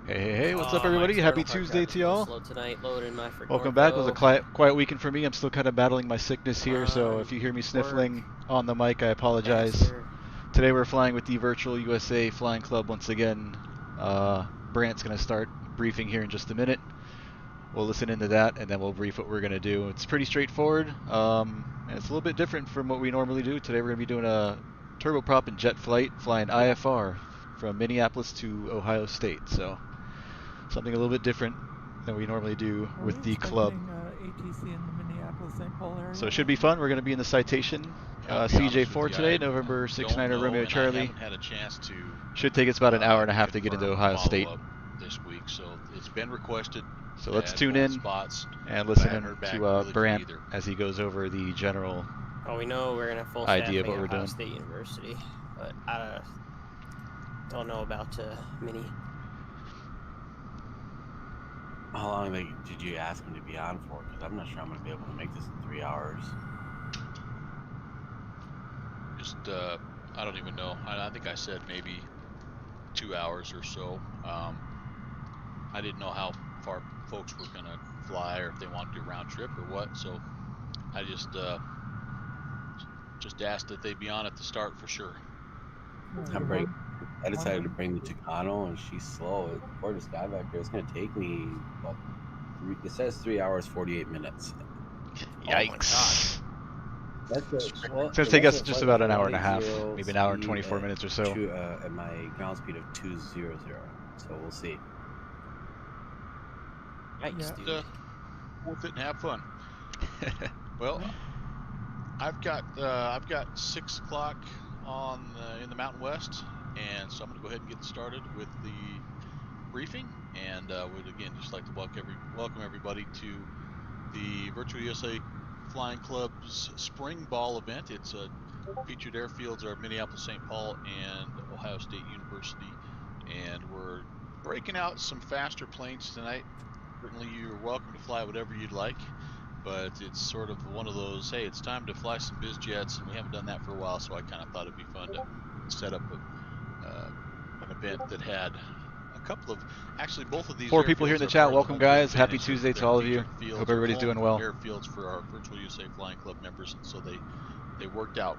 Hey, what's up everybody? Happy Tuesday to y'all. Welcome Norco. back. It was a quiet weekend for me. I'm still kind of battling my sickness here, so if you hear me sniffling on the mic, I apologize. Today we're flying with the Virtual USA Flying Club once again. Brant's going to start briefing here in just a minute. We'll listen into that and then we'll brief what we're going to do. It's pretty straightforward, and it's a little bit different from what we normally do. Today we're going to be doing a turboprop and jet flight, flying IFR from Minneapolis to Ohio State. So something a little bit different than we normally do with the club. ATC in the Minneapolis-St. Paul area. So it should be fun. We're going to be in the Citation CJ4 today, November 69 Romeo Charlie. Had a chance to should take us about an hour and a half to get into Ohio State this week, so it's been requested. So let's tune in and listen to Brant as he goes over the general we know we're going to full idea of what we're Ohio doing. State University, but I don't know about Mini. How long did you ask him to be on for? Because I'm not sure I'm going to be able to make this in 3 hours. Just, I don't even know. I think I said maybe 2 hours or so. I didn't know how far folks were going to fly or if they wanted to do a round trip or what. So I just asked that they be on at the start for sure. I decided to bring the Chicano, and she's slow. According to Skyvector, it's going to take me about it says 3 hours 48 minutes. Yikes! That's it's going to take us just about an hour and a half, maybe an hour and 24 minutes or so. At my ground speed of 200, so we'll see. Yikes, dude. Worth it and have fun. Well, I've got 6 o'clock on in the Mountain West, and so I'm going to go ahead and get started with the briefing. And would again just like to welcome everybody to the Virtual USA Flying Club's Spring Ball event. It's featured airfields are Minneapolis, St. Paul, and Ohio State University, and we're breaking out some faster planes tonight. Certainly, you're welcome to fly whatever you'd like, but it's sort of one of those, hey, it's time to fly some biz jets, and we haven't done that for a while, so I kind of thought it'd be fun to set up an event that had a couple of, actually both of these. 4 people here in the chat. Welcome, guys. Happy Tuesday to all of you. Hope everybody's doing well. Airfields for our Virtual USA Flying Club members, and so they worked out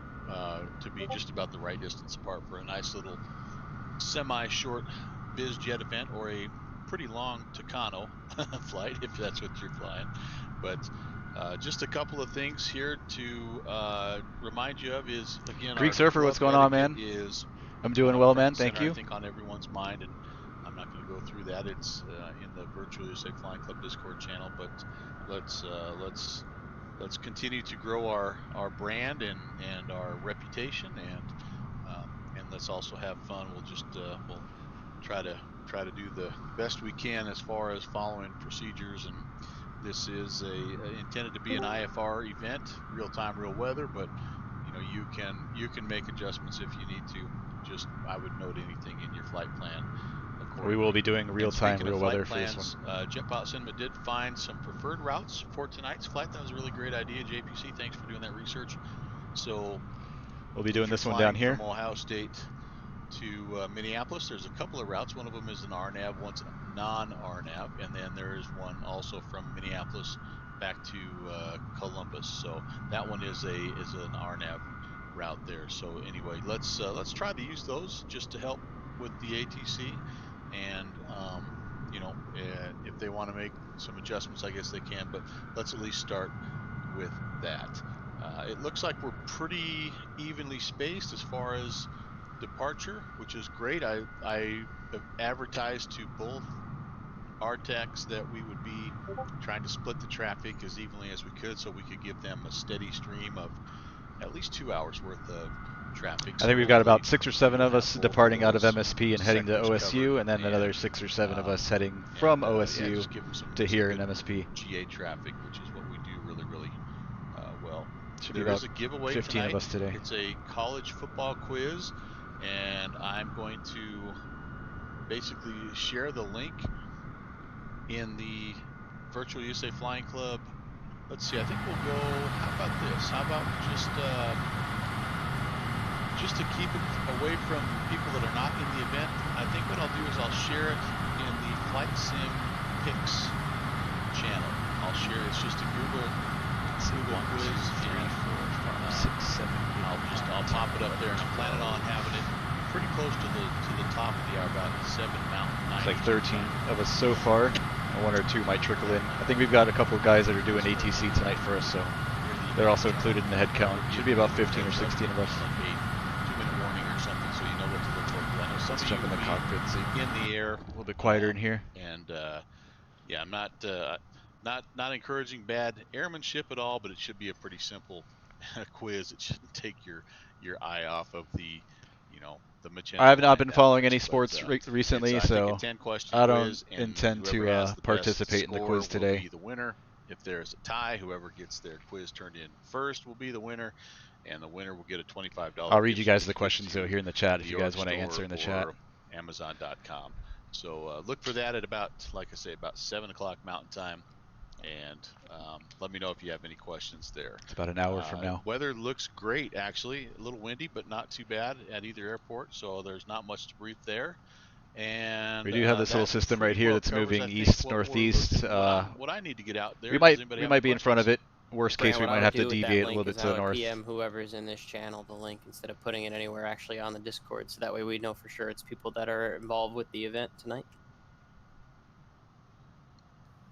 to be just about the right distance apart for a nice little semi-short biz jet event, or a pretty long Tucano flight if that's what you're flying. But just a couple of things here to remind you of is, again, Greek Surfer, what's going on, man? I'm doing well, man. Thank you. I think on everyone's mind, and I'm not going to go through that. It's in the Virtual USA Flying Club Discord channel. But let's continue to grow our brand and our reputation, and let's also have fun. We'll just we'll try to do the best we can as far as following procedures. And this is intended to be an IFR event, real time, real weather, but you know, you can make adjustments if you need to. Just, I would note anything in your flight plan. We will be doing real time, real weather plans, for this one. Jet Pilot Cinema did find some preferred routes for tonight's flight. That was a really great idea, JPC. Thanks for doing that research. So we'll be doing this one down here from Ohio State to Minneapolis. There's a couple of routes. One of them is an RNAV, one's non-RNAV, and then there's one also from Minneapolis back to Columbus. So that one is an RNAV route there. So anyway, let's try to use those just to help with the ATC, and you know, if they want to make some adjustments, I guess they can. But let's at least start with that. It looks like we're pretty evenly spaced as far as departure, which is great. I have advertised to both our techs that we would be trying to split the traffic as evenly as we could, so we could give them a steady stream of at least 2 hours worth of traffic. I think we've got about 6 or 7 of us departing out of MSP and heading to OSU, and then another 6 or 7 of us heading from OSU to here in MSP. GA traffic, which is what we do really well. Should be about a giveaway 15 tonight. of us today. It's a college football quiz, and I'm going to basically share the link in the Virtual USA Flying Club. Let's see, I think we'll go, how about this? How about just to keep it away from people that are not in the event, I think what I'll do is I'll share it in the Flight Sim Picks channel. I'll share. It's just a Google quiz. 3, 4, 5, 6, 7, 8, I'll pop it up there, and I'm planning on having it pretty close to the top of the hour, about 7 Mountain. It's like 13 of us so far. One or two might trickle in. I think we've got a couple of guys that are doing ATC tonight for us, so they're also included in the head count. Should be about 15 or 16 of us. Like a 2-minute warning or something, so you know what to look for. I know some Let's of jump you in the will be cockpit, see. in the air. A little bit quieter in here. And yeah, I'm not encouraging bad airmanship at all, but it should be a pretty simple quiz. It shouldn't take your eye off of the, you know, the magenta. I have not line been that following much, any but, sports recently, it's, I think, so a 10-question I don't quiz, and intend whoever to has the best participate in the score quiz will today. be the winner. If there's a tie, whoever gets their quiz turned in first will be the winner, and the winner will get a $25. I'll read you gift guys the certificate questions to though here in the chat if the you guys York want to store answer in the chat. or Amazon.com. So look for that at about, like I say, about 7 o'clock Mountain Time, and let me know if you have any questions there. It's about an hour from now. Weather looks great, actually. A little windy, but not too bad at either airport, so there's not much to brief there. And We do have this little system right here that's moving east northeast. What I need to get out there. We might be in front of it. Worst case, we might have to deviate a little bit to the north. PM whoever's in this channel the link instead of putting it anywhere actually on the Discord, so that way we know for sure it's people that are involved with the event tonight.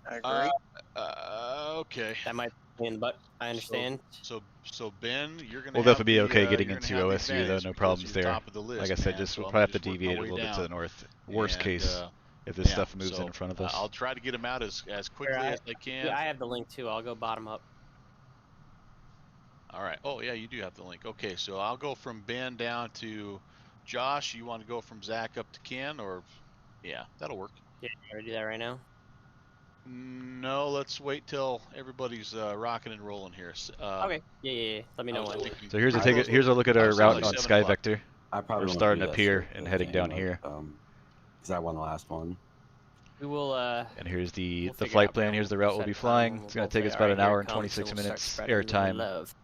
I agree. Okay. That might be in, but I understand. So Ben, you're gonna. We'll definitely be okay getting into OSU though, no problems there. Like I said, so we'll probably have to deviate a little bit to the north. Worst case, if this stuff moves in front of us. I'll try to get them out as quickly as I can. Yeah, I have the link too. I'll go bottom up. All right. Oh yeah, you do have the link. Okay, so I'll go from Ben down to Josh. You want to go from Zach up to Ken, or yeah, that'll work. Yeah, you want to do that right now? No, let's wait till everybody's rocking and rolling here. Okay. Yeah. Let me know when. So here's a look at our route on Sky Vector. I probably We're won't starting do up that here shit, and but heading down like, here. Because I won the last one. We will. And here's the figure it flight out, plan. bro. Here's the route we'll Set be a time flying. and It's we'll going to take both us say, about "Alright, an here hour it and comes," 26 and we'll start minutes spreading air the time. love.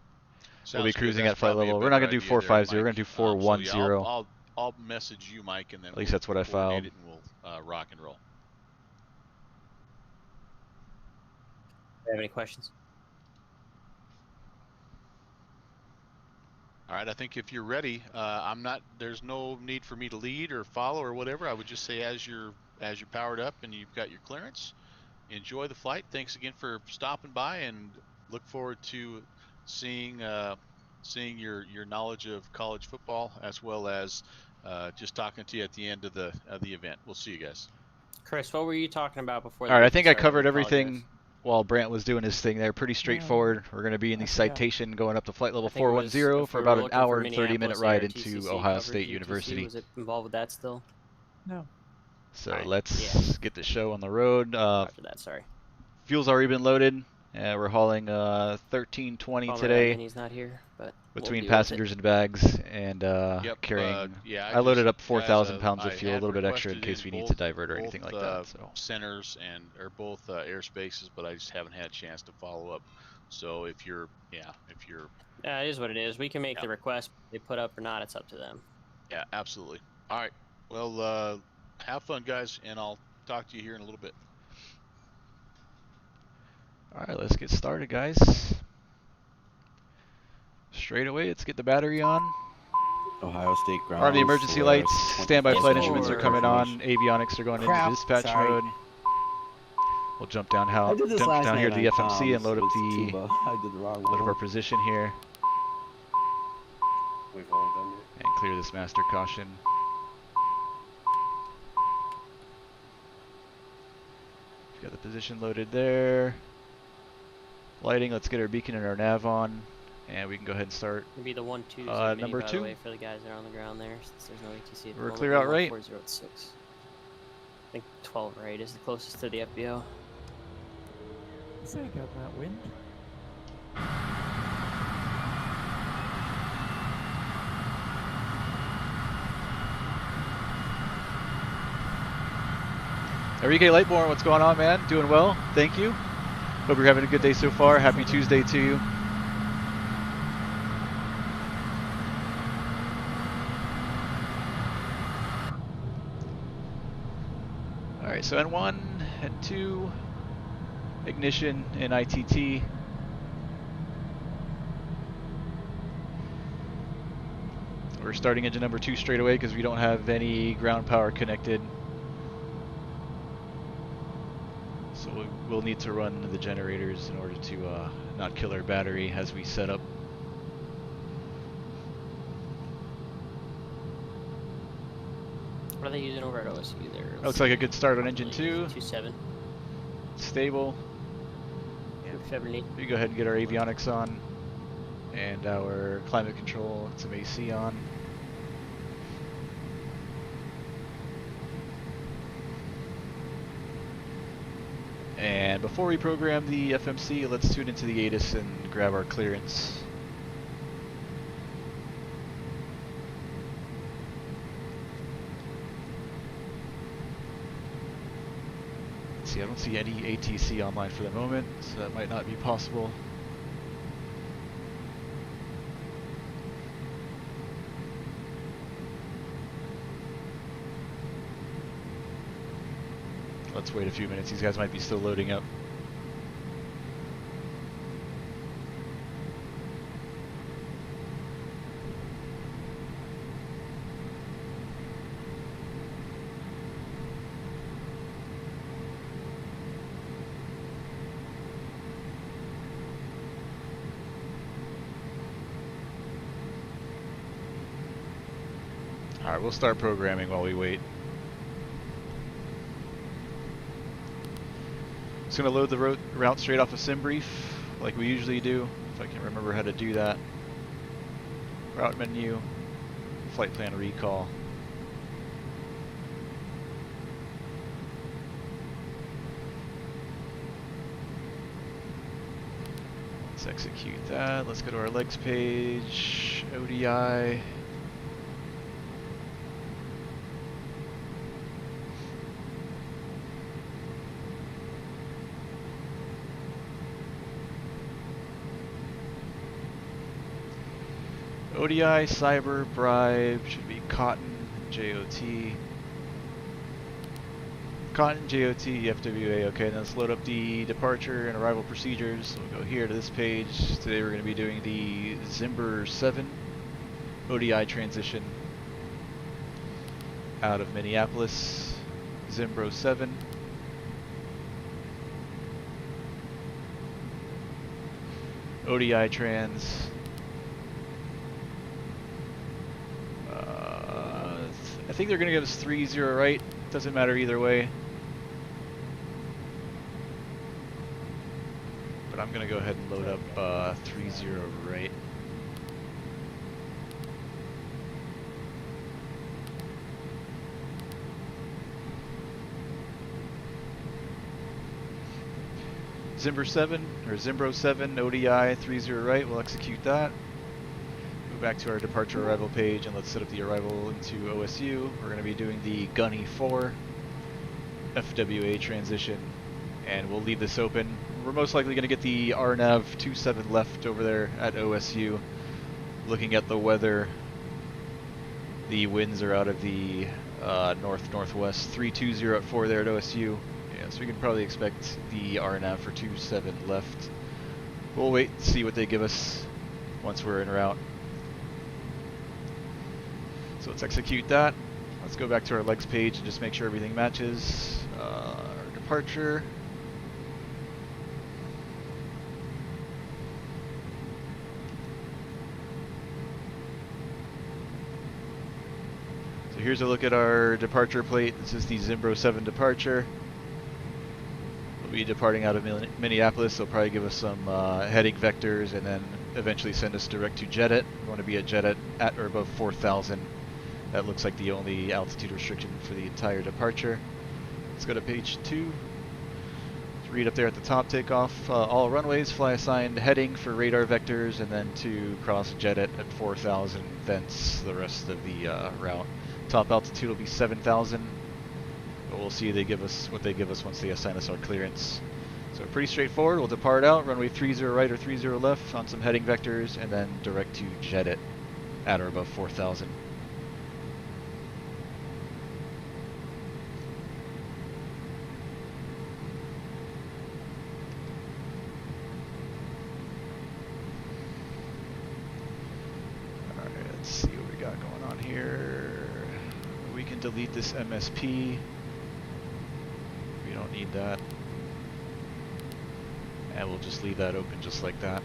We'll be cruising at flight level. We're not going to do 450. We're going to do 410. I'll message you, Mike, and then at least that's what I filed. And we'll rock and roll. Do you have any questions? All right, I think if you're ready, there's no need for me to lead or follow or whatever. I would just say as you're powered up and you've got your clearance, enjoy the flight. Thanks again for stopping by, and look forward to seeing your knowledge of college football, as well as just talking to you at the end of the event. We'll see you guys. Chris, what were you talking about before? All right, I think I covered everything while Brant was doing his thing there. Pretty straightforward. Yeah. We're going to be in the I forgot. Citation going up to flight level I think it was 410 if for we about were an looking hour for and 30-minute Minneapolis, ride ARTCC into Ohio covered State UTC. University. Was it involved with that still? No. So Alright, let's get the show on the road. After that, sorry. Fuel's already been loaded. We're hauling 1320 Bummer today that he's not here, but between we'll passengers and bags, and carrying. I loaded up 4,000 pounds of fuel, a little bit extra in case we need to divert or anything like that. So centers or both airspaces, but I just haven't had a chance to follow up. So if you're it is what it is. We can make the request. They put up or not, it's up to them. Yeah, absolutely. All right. Well, have fun, guys, and I'll talk to you here in a little bit. all right, let's get started, guys. Straight away, let's get the battery on. Ohio State ground. Arm the emergency lights. Standby flight instruments are coming on. Information. Avionics are going into dispatch mode. We'll jump down I did this last here night to the on FMC and comms load up with the Tuba. I did the wrong load up one. our position here We've all done it. and clear this master caution. Got the position loaded there. Lighting. Let's get our beacon and our nav on, and we can go ahead and start. Maybe the 1-2 number by 2. the way, for the guys that are on the ground there, since there's no ATC. At the We're moment. clear out right. 406. I think 12 right is the closest to the FBO. You say you got that wind? Enrique Lightborn, what's going on, man? Doing well, thank you. Hope you're having a good day so far. Happy Tuesday to you. All Alright, so N1, N2, ignition, and ITT. We're starting engine number 2 straight away because we don't have any ground power connected. So we'll need to run the generators in order to not kill our battery as we set up. What are they using over at OSU there? Looks like a good start on engine 2. 2.7. Stable. 270. We go ahead and get our avionics on and our climate control, some AC on. And before we program the FMC, let's tune into the ATIS and grab our clearance. See, I don't see any ATC online for the moment, so that might not be possible. Let's wait a few minutes. These guys might be still loading up. Alright, we'll start programming while we wait. Just gonna load the route straight off of SimBrief, like we usually do, if I can remember how to do that. Route menu, flight plan recall. Let's execute that. Let's go to our legs page, ODI. ODI, cyber, bribe, should be cotton, JOT. Cotton, JOT, FWA, okay, then let's load up the departure and arrival procedures. So we'll go here to this page. Today we're going to be doing the Zimber 7 ODI transition out of Minneapolis, Zimbro 7. ODI trans. I think they're going to give us 3-0 right. Doesn't matter either way. But I'm going to go ahead and load up 3-0 right. Zimbro 7 ODI 3-0 right. We'll execute that. Go back to our departure arrival page and let's set up the arrival into OSU. We're going to be doing the Gunny 4 FWA transition, and we'll leave this open. We're most likely going to get the RNAV 27 left over there at OSU. Looking at the weather, the winds are out of the north-northwest, 320 at 4 there at OSU. Yeah, so we can probably expect the RNAV for 27 left. We'll wait and see what they give us once we're en route. So let's execute that. Let's go back to our legs page and just make sure everything matches. Our departure. So here's a look at our departure plate. This is the Zimbro 7 departure. We'll be departing out of Minneapolis. They'll probably give us some heading vectors and then eventually send us direct to JETIT. We want to be at JETIT at or above 4,000. That looks like the only altitude restriction for the entire departure. Let's go to page 2. Let's read up there at the top, takeoff. All runways, fly assigned heading for radar vectors, and then to cross JETIT at 4,000, thence the rest of the route. Top altitude will be 7,000, but we'll see what they give us once they assign us our clearance. So pretty straightforward. We'll depart out, runway 30 right or 30 left on some heading vectors, and then direct to JETIT at or above 4,000. delete this MSP. We don't need that. And we'll just leave that open just like that.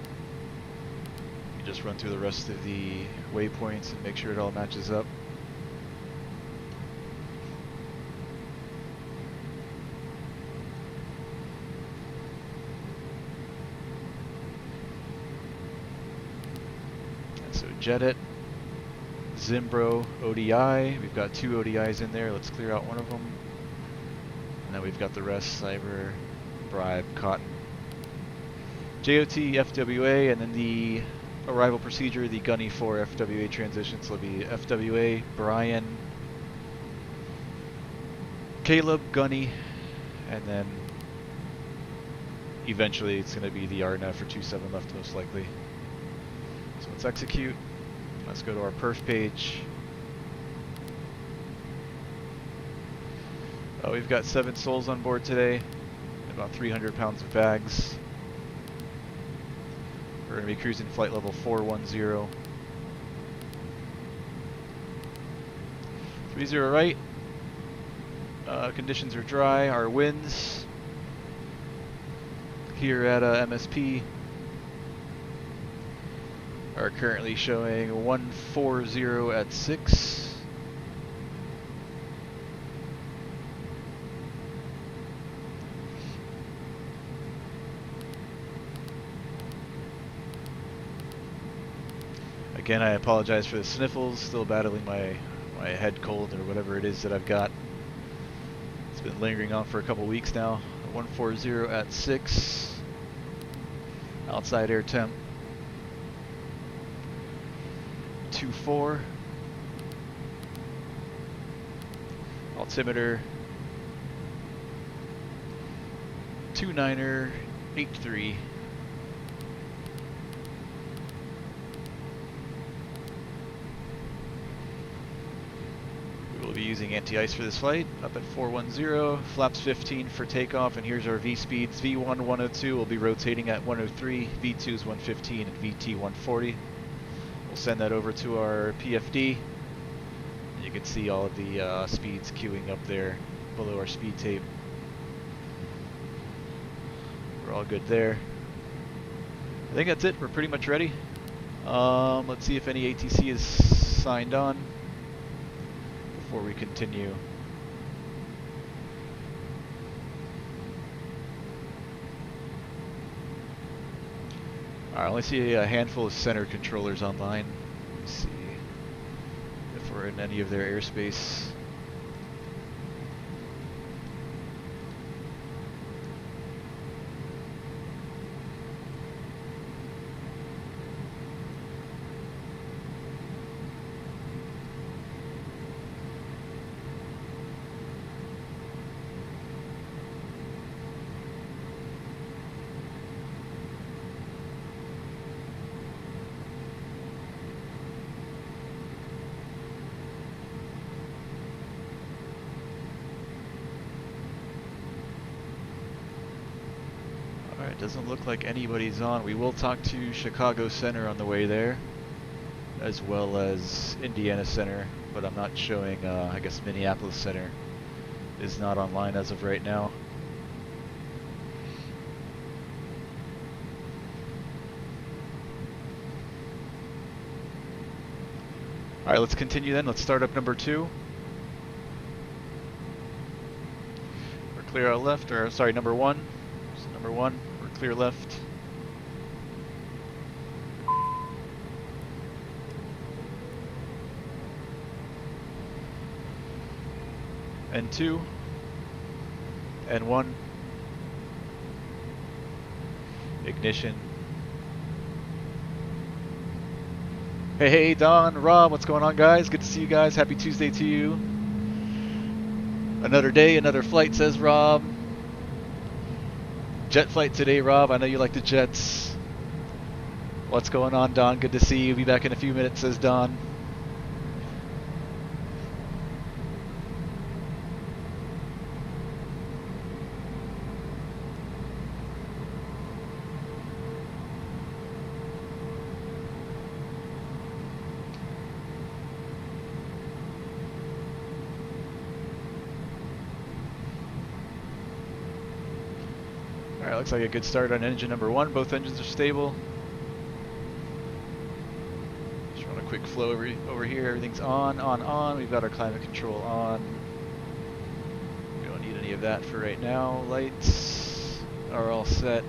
You just run through the rest of the waypoints and make sure it all matches up. And so Jedit, Zimbro, ODI. We've got 2 ODIs in there. Let's clear out one of them. And then we've got the rest: Cyber, Bribe, Cotton. JOT, FWA, and then the arrival procedure, the Gunny 4 FWA transition. So it'll be FWA, Brian, Caleb, Gunny, and then eventually it's going to be the RNF for 27 left most likely. So let's execute. Let's go to our perf page. We've got 7 souls on board today, about 300 pounds of bags. We're going to be cruising flight level 410. 30 right. Conditions are dry. Our winds here at MSP are currently showing 140 at 6. Again, I apologize for the sniffles, still battling my head cold or whatever it is that I've got. It's been lingering on for a couple weeks now. 140 at 6. Outside air temp 24. Altimeter 29er 83. We'll be using anti-ice for this flight, up at 410, flaps 15 for takeoff, and here's our V-speeds. V1 102 will be rotating at 103, V2 is 115, and VT 140. We'll send that over to our PFD. You can see all of the speeds queuing up there below our speed tape. We're all good there. I think that's it, we're pretty much ready. Let's see if any ATC is signed on before we continue. I only see a handful of center controllers online. Let's see if we're in any of their airspace. Doesn't look like anybody's on. We will talk to Chicago Center on the way there, as well as Indiana Center, but I'm not showing, I guess Minneapolis Center is not online as of right now. Alright, let's continue then. Let's start up number 2. We're clear out left, or sorry, number 1. So number 1. Clear left. N2. N1. Ignition. Hey, Don, Rob, what's going on, guys? Good to see you guys. Happy Tuesday to you. Another day, another flight, says Rob. Jet flight today, Rob. I know you like the jets. What's going on, Don? Good to see you. Be back in a few minutes, says Don. looks like a good start on engine number 1. Both engines are stable. Just run a quick flow over here. Everything's on. We've got our climate control on. We don't need any of that for right now. Lights are all set.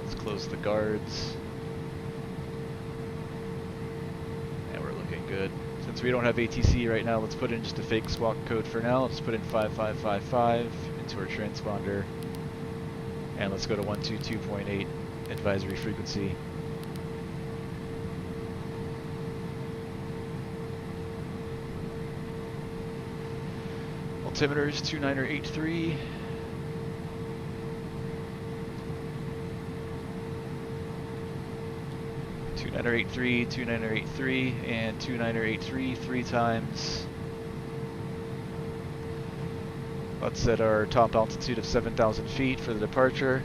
Let's close the guards. And we're looking good. Since we don't have ATC right now, let's put in just a fake squawk code for now. Let's put in 5555 into our transponder. And let's go to 122.8 advisory frequency. Altimeters 2983. Two-niner 83, and 2983 3 times. Let's set our top altitude of 7,000 feet for the departure.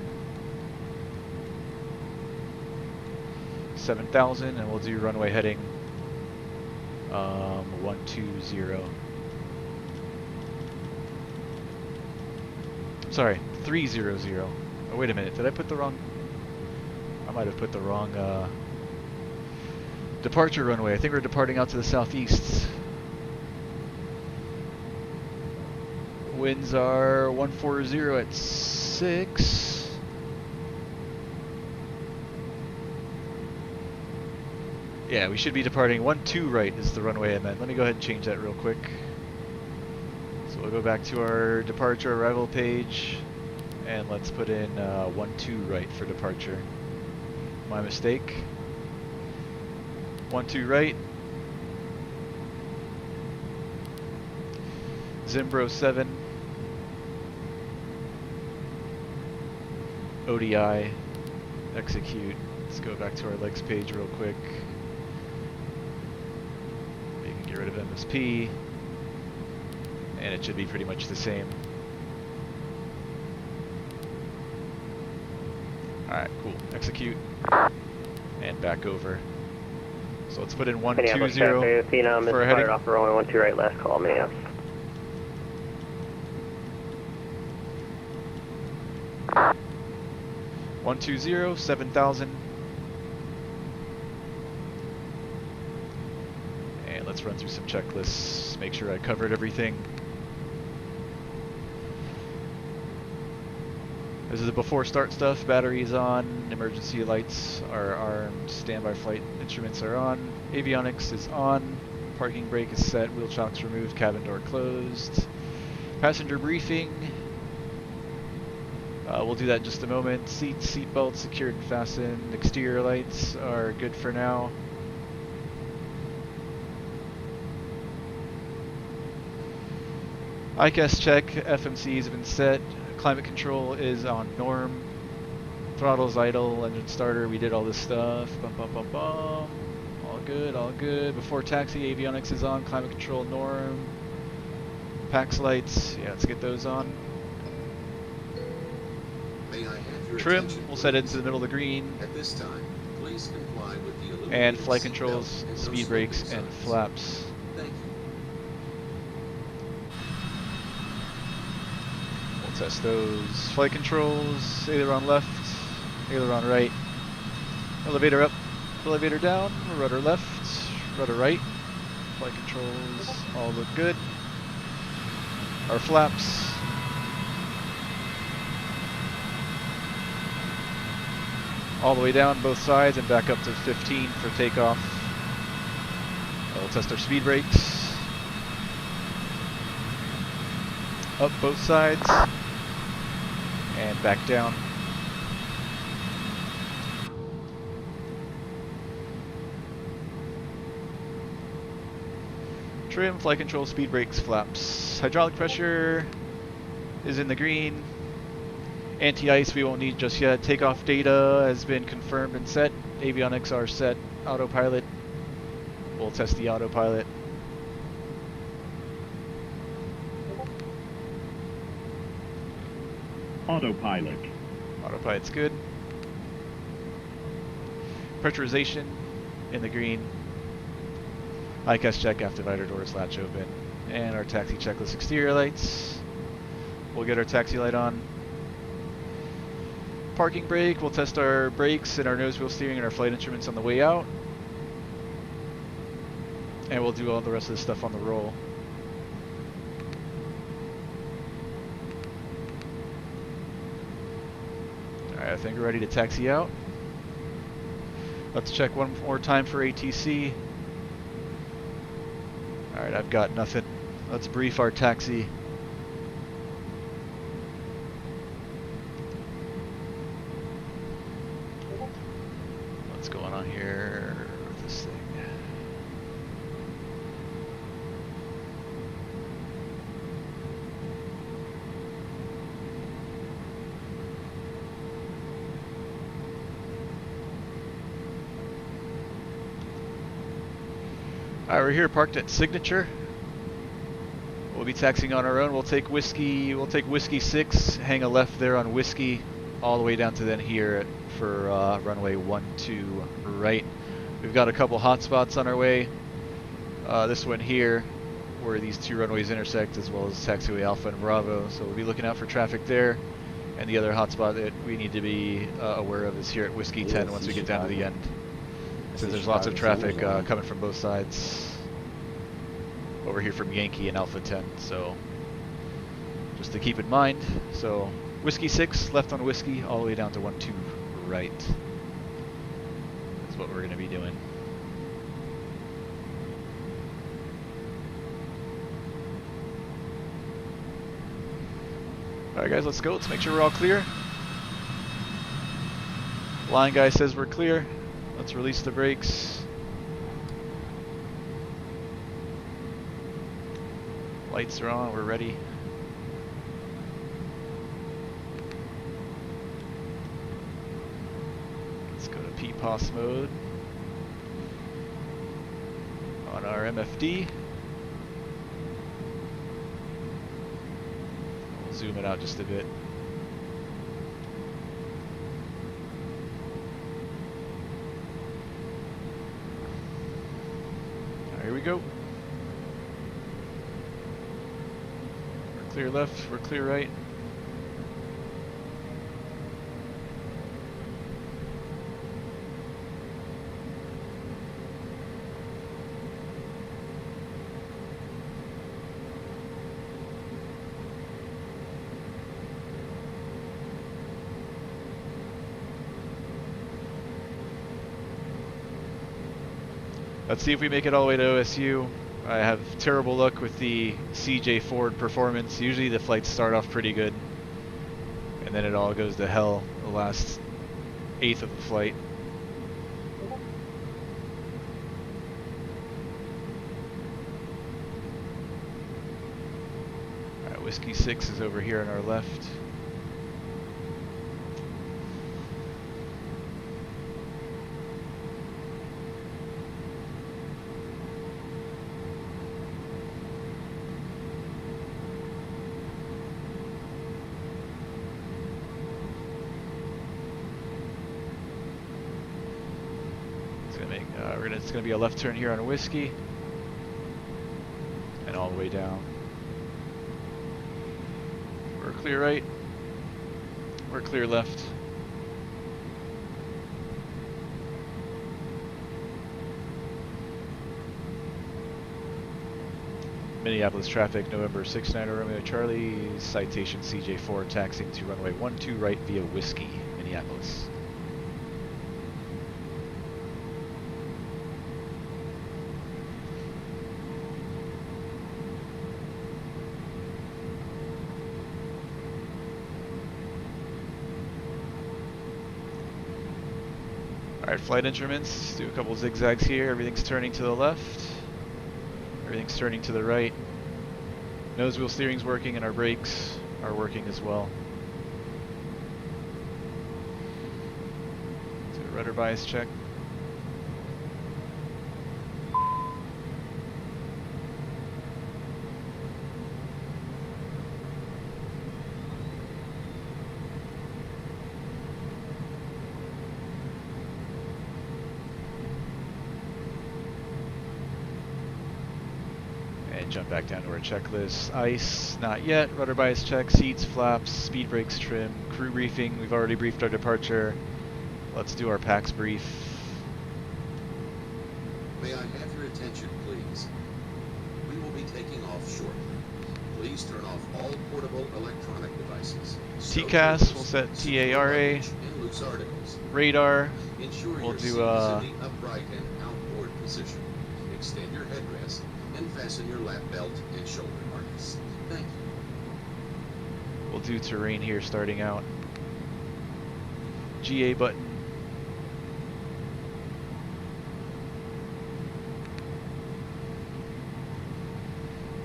7,000, and we'll do runway heading 120. Sorry, 300. Oh, wait a minute, did I put the wrong? I might have put the wrong departure runway. I think we're departing out to the southeast. Winds are 140 at 6. Yeah, we should be departing 12 right is the runway I meant. Let me go ahead and change that real quick. So we'll go back to our departure arrival page and let's put in 12 right for departure. My mistake. 12 right. Zimbro 7. ODI. Execute. Let's go back to our legs page real quick. You can get rid of MSP. And it should be pretty much the same. Alright, cool. Execute. And back over. So let's put in 120 for a heading. Off for only 12 right, last call, Minneapolis. One 7,000. And let's run through some checklists, make sure I covered everything. This is the before start stuff. Batteries on, emergency lights are armed, standby flight instruments are on, avionics is on, parking brake is set, wheel chocks removed, cabin door closed. Passenger briefing. We'll do that in just a moment. Seat belts secured and fastened. Exterior lights are good for now. ICAS check, FMCs have been set. Climate control is on norm. Throttle's idle, engine starter, we did all this stuff. Bum, bum, bum, bum. All good, all good. Before taxi, avionics is on, climate control norm. PAX lights, yeah, let's get those on. Trim, we'll set it to the middle of the green. At this time, please comply with the illuminated And flight seatbelt controls, and speed no brakes, smoking and signs. flaps. Thank you. We'll test those. Flight controls, aileron left, aileron right. Elevator up, elevator down, rudder left, rudder right. Flight controls all look good. Our flaps. All the way down both sides and back up to 15 for takeoff. We'll test our speed brakes. Up both sides and back down. Trim, flight control, speed brakes, flaps. Hydraulic pressure is in the green. Anti-ice we won't need just yet. Takeoff data has been confirmed and set. Avionics are set. Autopilot. We'll test the autopilot. Autopilot. Autopilot's good. Pressurization in the green. ICAS check, aft divider doors latch open. And our taxi checklist exterior lights. We'll get our taxi light on. parking brake. We'll test our brakes and our nose wheel steering and our flight instruments on the way out. And we'll do all the rest of the stuff on the roll. Alright, I think we're ready to taxi out. Let's check one more time for ATC. Alright, I've got nothing. Let's brief our taxi. What's going on here with this thing? Alright, we're here parked at Signature. We'll be taxiing on our own. We'll take whiskey 6, hang a left there on whiskey, all the way down to then here for runway 12 right. We've got a couple hot spots on our way. This one here, where these two runways intersect, as well as taxiway Alpha and Bravo. So we'll be looking out for traffic there. And the other hot spot that we need to be aware of is here at whiskey 10 once we get down to the end. Since there's lots of traffic coming from both sides over here from Yankee and Alpha 10, so just to keep in mind. So whiskey 6 left on whiskey all the way down to 12 right. That's what we're going to be doing. Alright guys, let's go. Let's make sure we're all clear. Line guy says we're clear. Let's release the brakes. Lights are on, we're ready. Let's go to PPOS mode on our MFD. We'll zoom it out just a bit. Here we go. We're clear left, we're clear right. Let's see if we make it all the way to OSU. I have terrible luck with the CJ4 performance. Usually the flights start off pretty good, and then it all goes to hell the last eighth of the flight. Alright, whiskey 6 is over here on our left. It's going to be a left turn here on whiskey, and all the way down. We're clear right, we're clear left. Minneapolis traffic, November 69 Romeo Charlie, citation CJ4, taxiing to runway 12 right via whiskey, Minneapolis. Alright, flight instruments, do a couple zigzags here. Everything's turning to the left. Everything's turning to the right. Nose wheel steering's working and our brakes are working as well. Do a rudder bias check. And jump back down to our checklist. Ice, not yet. Rudder bias check, seats, flaps, speed brakes, trim, crew briefing. We've already briefed our departure. Let's do our PAX brief. May I have your attention, please? We will be taking off shortly. Please turn off all portable electronic devices. TCAS, we'll set TARA. And loose articles. Radar, Ensure we'll your do seat is in the upright and outboard position. Extend your headrest and fasten your lap belt and shoulder harness. Thank you. we'll do terrain here starting out. GA button.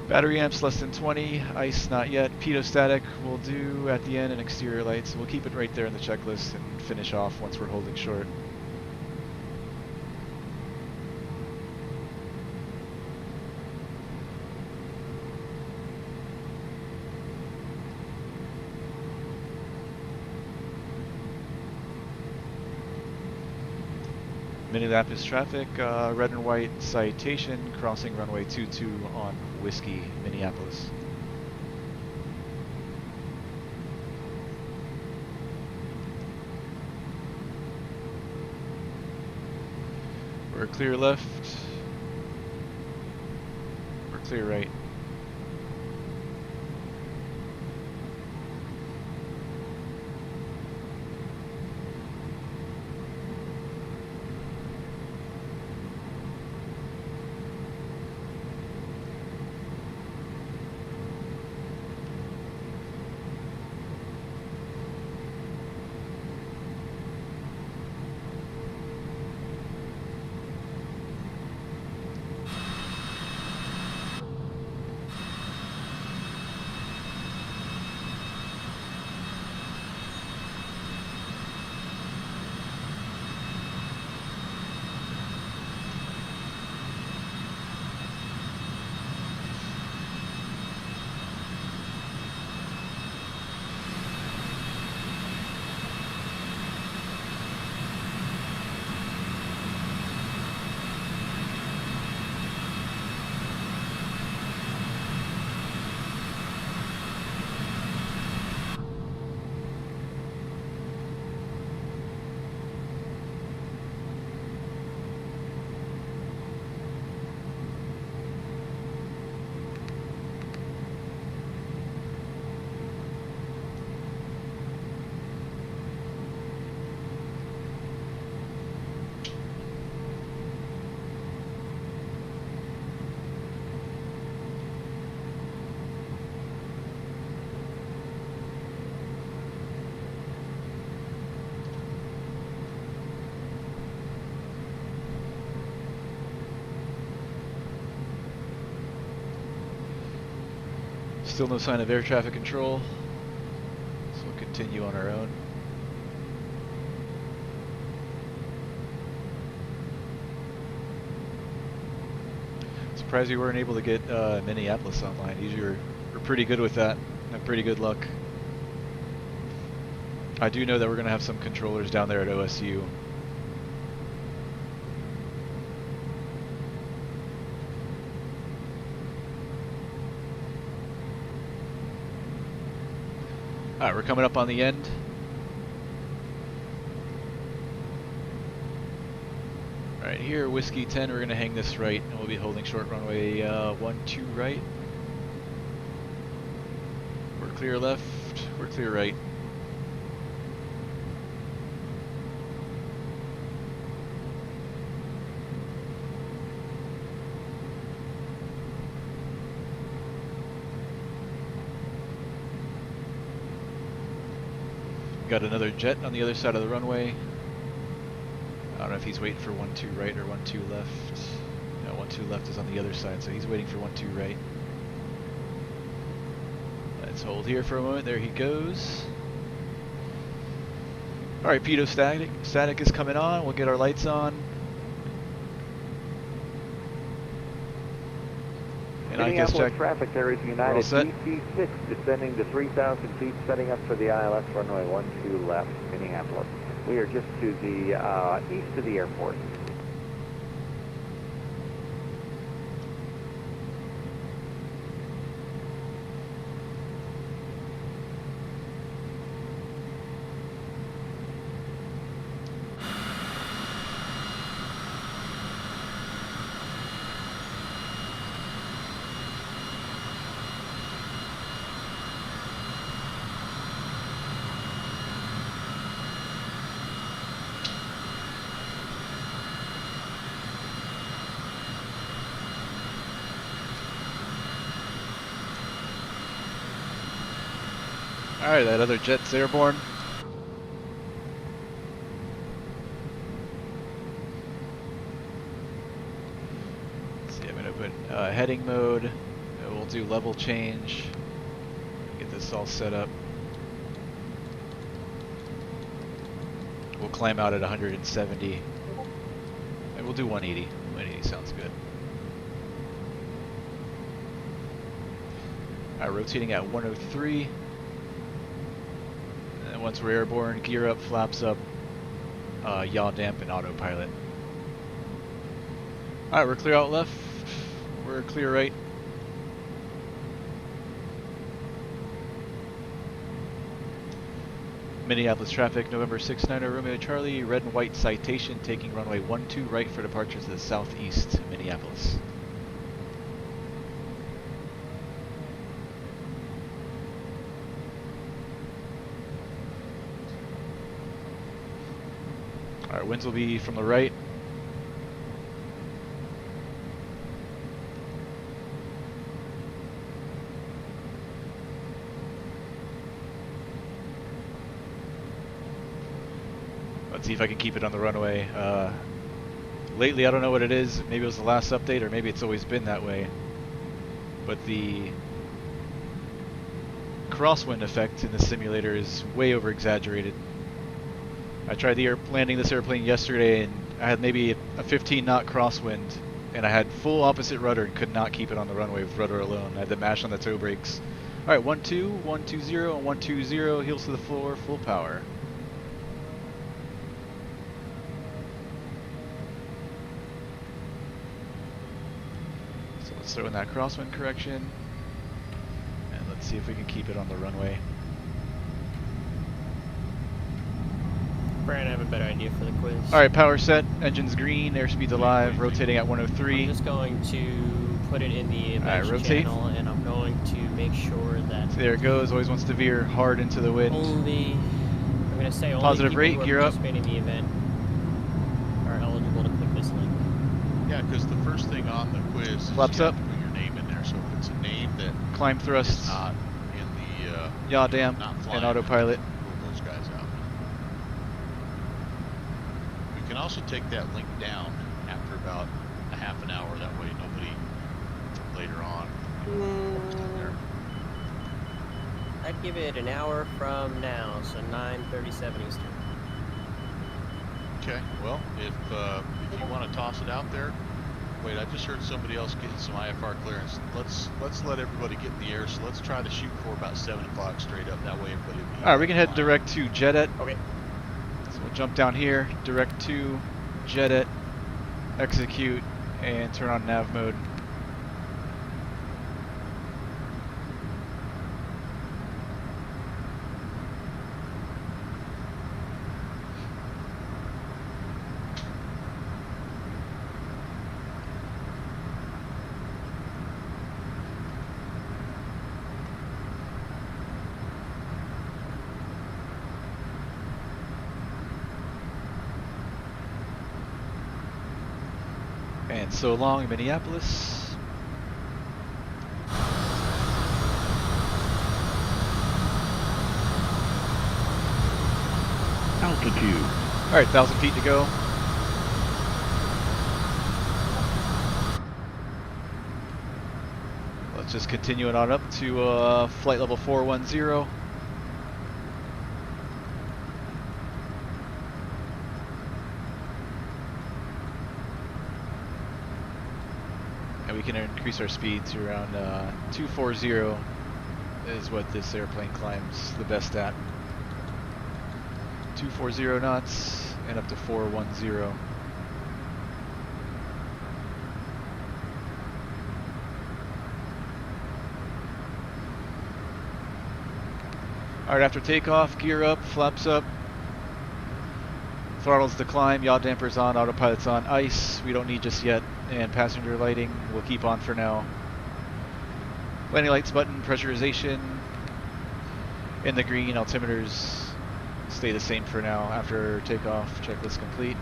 Battery amps less than 20, ice not yet, pitot static we'll do at the end, and exterior lights. We'll keep it right there in the checklist and finish off once we're holding short. Minneapolis traffic, red and white citation, crossing runway 22 on Whiskey, Minneapolis. We're clear left. We're clear right. Still no sign of air traffic control, so we'll continue on our own. Surprised we weren't able to get Minneapolis online. Usually we're pretty good with that. Have pretty good luck. I do know that we're going to have some controllers down there at OSU. Alright, we're coming up on the end. Alright, here, Whiskey 10, we're going to hang this right, and we'll be holding short runway 12 right. We're clear left, we're clear right. Got another jet on the other side of the runway. I don't know if he's waiting for 12 right or 12 left. No, 12 left is on the other side, so he's waiting for 12 right. Let's hold here for a moment. There he goes. Alright, pitot static is coming on. We'll get our lights on. And Minneapolis traffic, there is United set. DC-6 descending to 3,000 feet, setting up for the ILS runway 12 left, Minneapolis. We are just to the east of the airport. Alright, that other jet's airborne. Let's see, I'm going to put heading mode. We'll do level change. Get this all set up. We'll climb out at 170. And we'll do 180. 180 sounds good. Alright, rotating at 103. And once we're airborne, gear up, flaps up, yaw damp, and autopilot. Alright, we're clear out left. We're clear right. Minneapolis traffic, November 690 Romeo Charlie, red and white citation, taking runway 12 right for departure to the southeast, Minneapolis. Alright, winds will be from the right. Let's see if I can keep it on the runway. Lately, I don't know what it is. Maybe it was the last update, or maybe it's always been that way. But the crosswind effect in the simulator is way over exaggerated. I tried landing this airplane yesterday, and I had maybe a 15 knot crosswind, and I had full opposite rudder and could not keep it on the runway with rudder alone. I had to mash on the toe brakes. Alright, 1-2, 120, and 120, heels to the floor, full power. So let's throw in that crosswind correction, and let's see if we can keep it on the runway. Brian, I have a better idea for the quiz. Alright, power set, engines green, airspeed's alive, rotating at 103. I'm just going to put it in the event rotate. channel, and I'm going to make sure that So there it goes, always wants to veer hard into the wind. I'm going to say only Positive people rate, who are gear up. participating in the event are eligible to click this link. Yeah, because the first thing on the quiz is Flaps you up. have to put your name in there. So if it's a name that Climb is thrusts, not in the yaw damp, not flying, and autopilot. rule those guys out. We can also take that link down after about a half an hour. That way nobody later on works in there. I'd give it an hour from now, so 9:37 Eastern. Okay. Well, if you want to toss it out there, wait. I just heard somebody else getting some IFR clearance. Let's let everybody get in the air. So let's try to shoot for about 7 o'clock straight up. That way everybody will be. Alright, we can head direct to Jedet. Okay. So we'll jump down here, direct to Jedet, execute, and turn on nav mode. And so long, Minneapolis. Altitude. Alright, 1,000 feet to go. Let's just continue it on up to flight level 410. And we can increase our speed to around 240 is what this airplane climbs the best at. 240 knots and up to 410. Alright, after takeoff, gear up, flaps up, throttles to climb, yaw dampers on, autopilot's on, ice, we don't need just yet, and passenger lighting, we'll keep on for now. Landing lights button, pressurization, in the green, altimeters stay the same for now. After takeoff, checklist complete.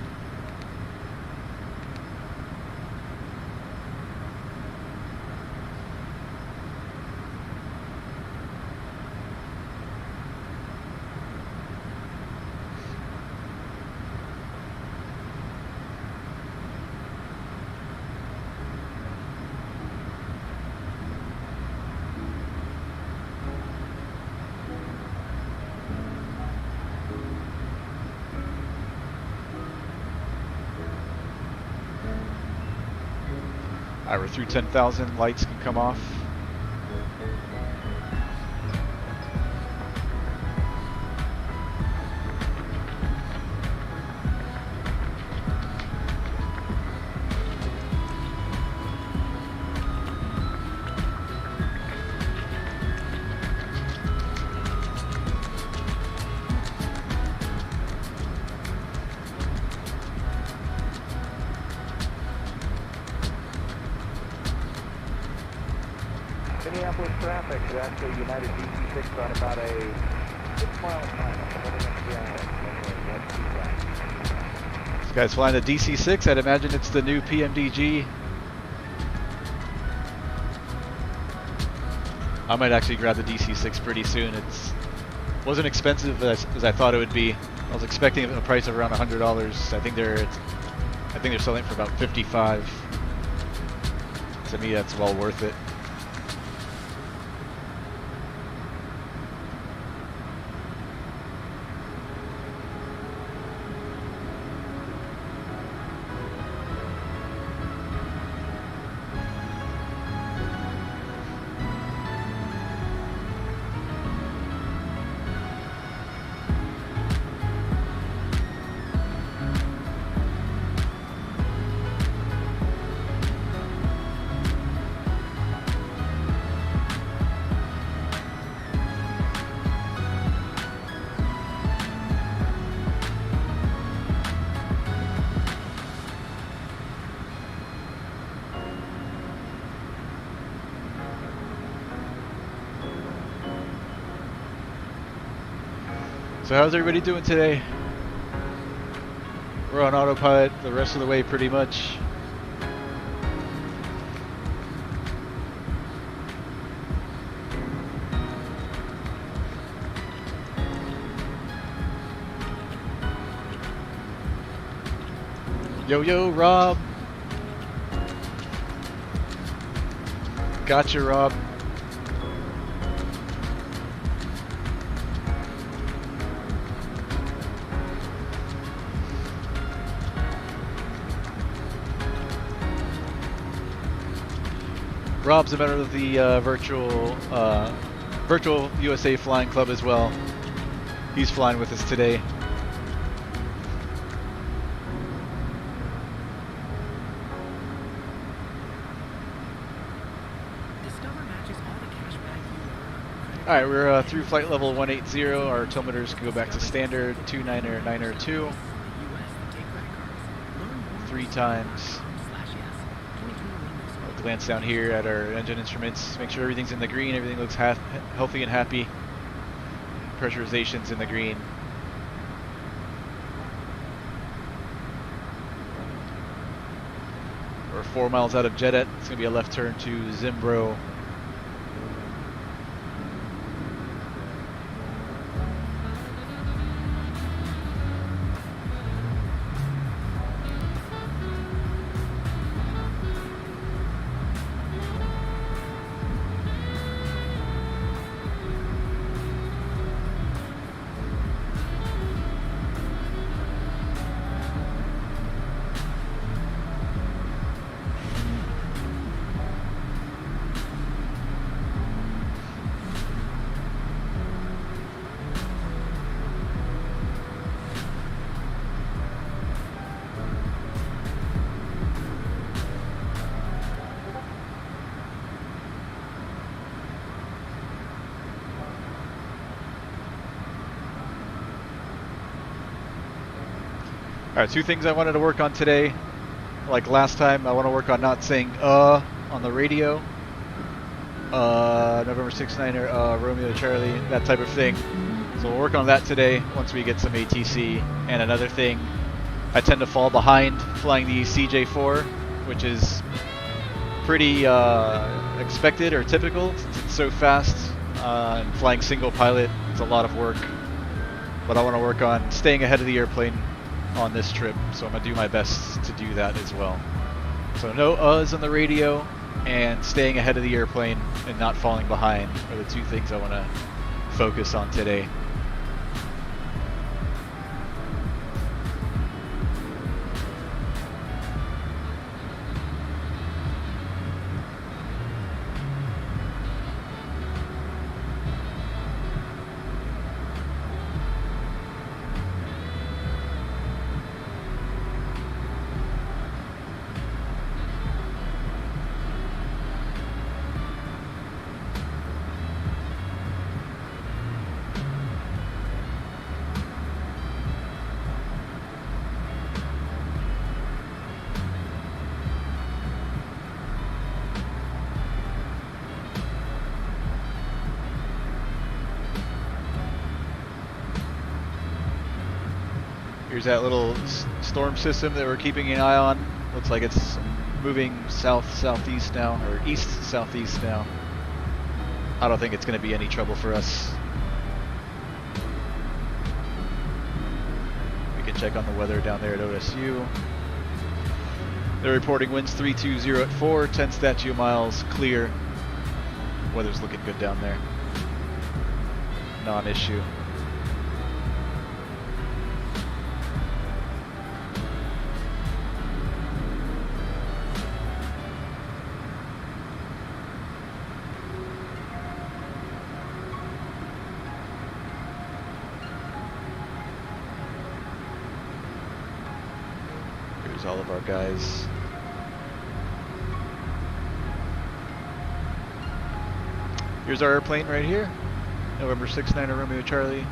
Alright, we're through 10,000. Lights can come off. Minneapolis traffic, that's a United DC-6 on about a 6-mile time heading up the island. This guy's flying the DC-6. I'd imagine it's the new PMDG. I might actually grab the DC-6 pretty soon. Wasn't expensive as I thought it would be. I was expecting a price of around $100. I think they're selling it for about $55. To me, that's well worth it. So how's everybody doing today? We're on autopilot the rest of the way pretty much. Yo, Rob. Gotcha, Rob. Rob's a member of the virtual USA Flying Club as well. He's flying with us today. Alright, we're through flight level 180. Our altimeters can go back to standard 290-902. 3 times. Glance down here at our engine instruments, make sure everything's in the green, everything looks healthy and happy. Pressurization's in the green. We're 4 miles out of Jeddah. It's going to be a left turn to Zimbro. Alright, 2 things I wanted to work on today. Like last time, I want to work on not saying on the radio. November 6-9er, Romeo Charlie, that type of thing. So we'll work on that today once we get some ATC. And another thing, I tend to fall behind flying the CJ4, which is pretty expected or typical since it's so fast. And flying single pilot, it's a lot of work. But I want to work on staying ahead of the airplane on this trip, so I'm going to do my best to do that as well. So no uhs on the radio, and staying ahead of the airplane and not falling behind are the 2 things I want to focus on today. Here's that little storm system that we're keeping an eye on. Looks like it's moving south-southeast now, or east-southeast now. I don't think it's going to be any trouble for us. We can check on the weather down there at OSU. They're reporting winds 320 at 4, 10 statute miles, clear. Weather's looking good down there. Non-issue. Here's all of our guys. Here's our airplane right here. November 69 Romeo Charlie.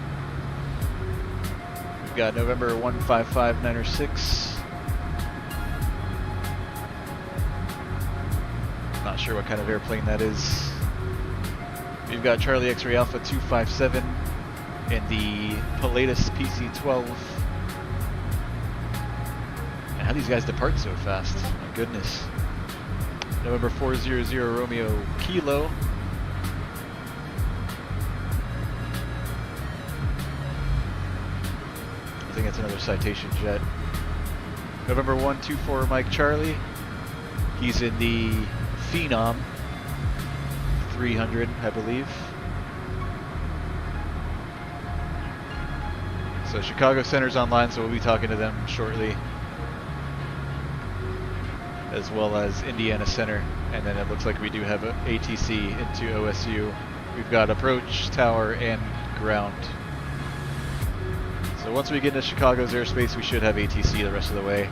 We've got November 155 Not sure what kind of airplane that is. We've got Charlie X-Ray Alpha 257 and the Pilatus PC-12. And how these guys depart so fast? My goodness. November 400 Romeo Kilo. I think it's another Citation jet. November 124 Mike Charlie. He's in the Phenom 300, I believe. So Chicago Center's online, so we'll be talking to them shortly. As well as Indiana Center. And then it looks like we do have a ATC into OSU. We've got approach, tower, and ground. So once we get into Chicago's airspace, we should have ATC the rest of the way.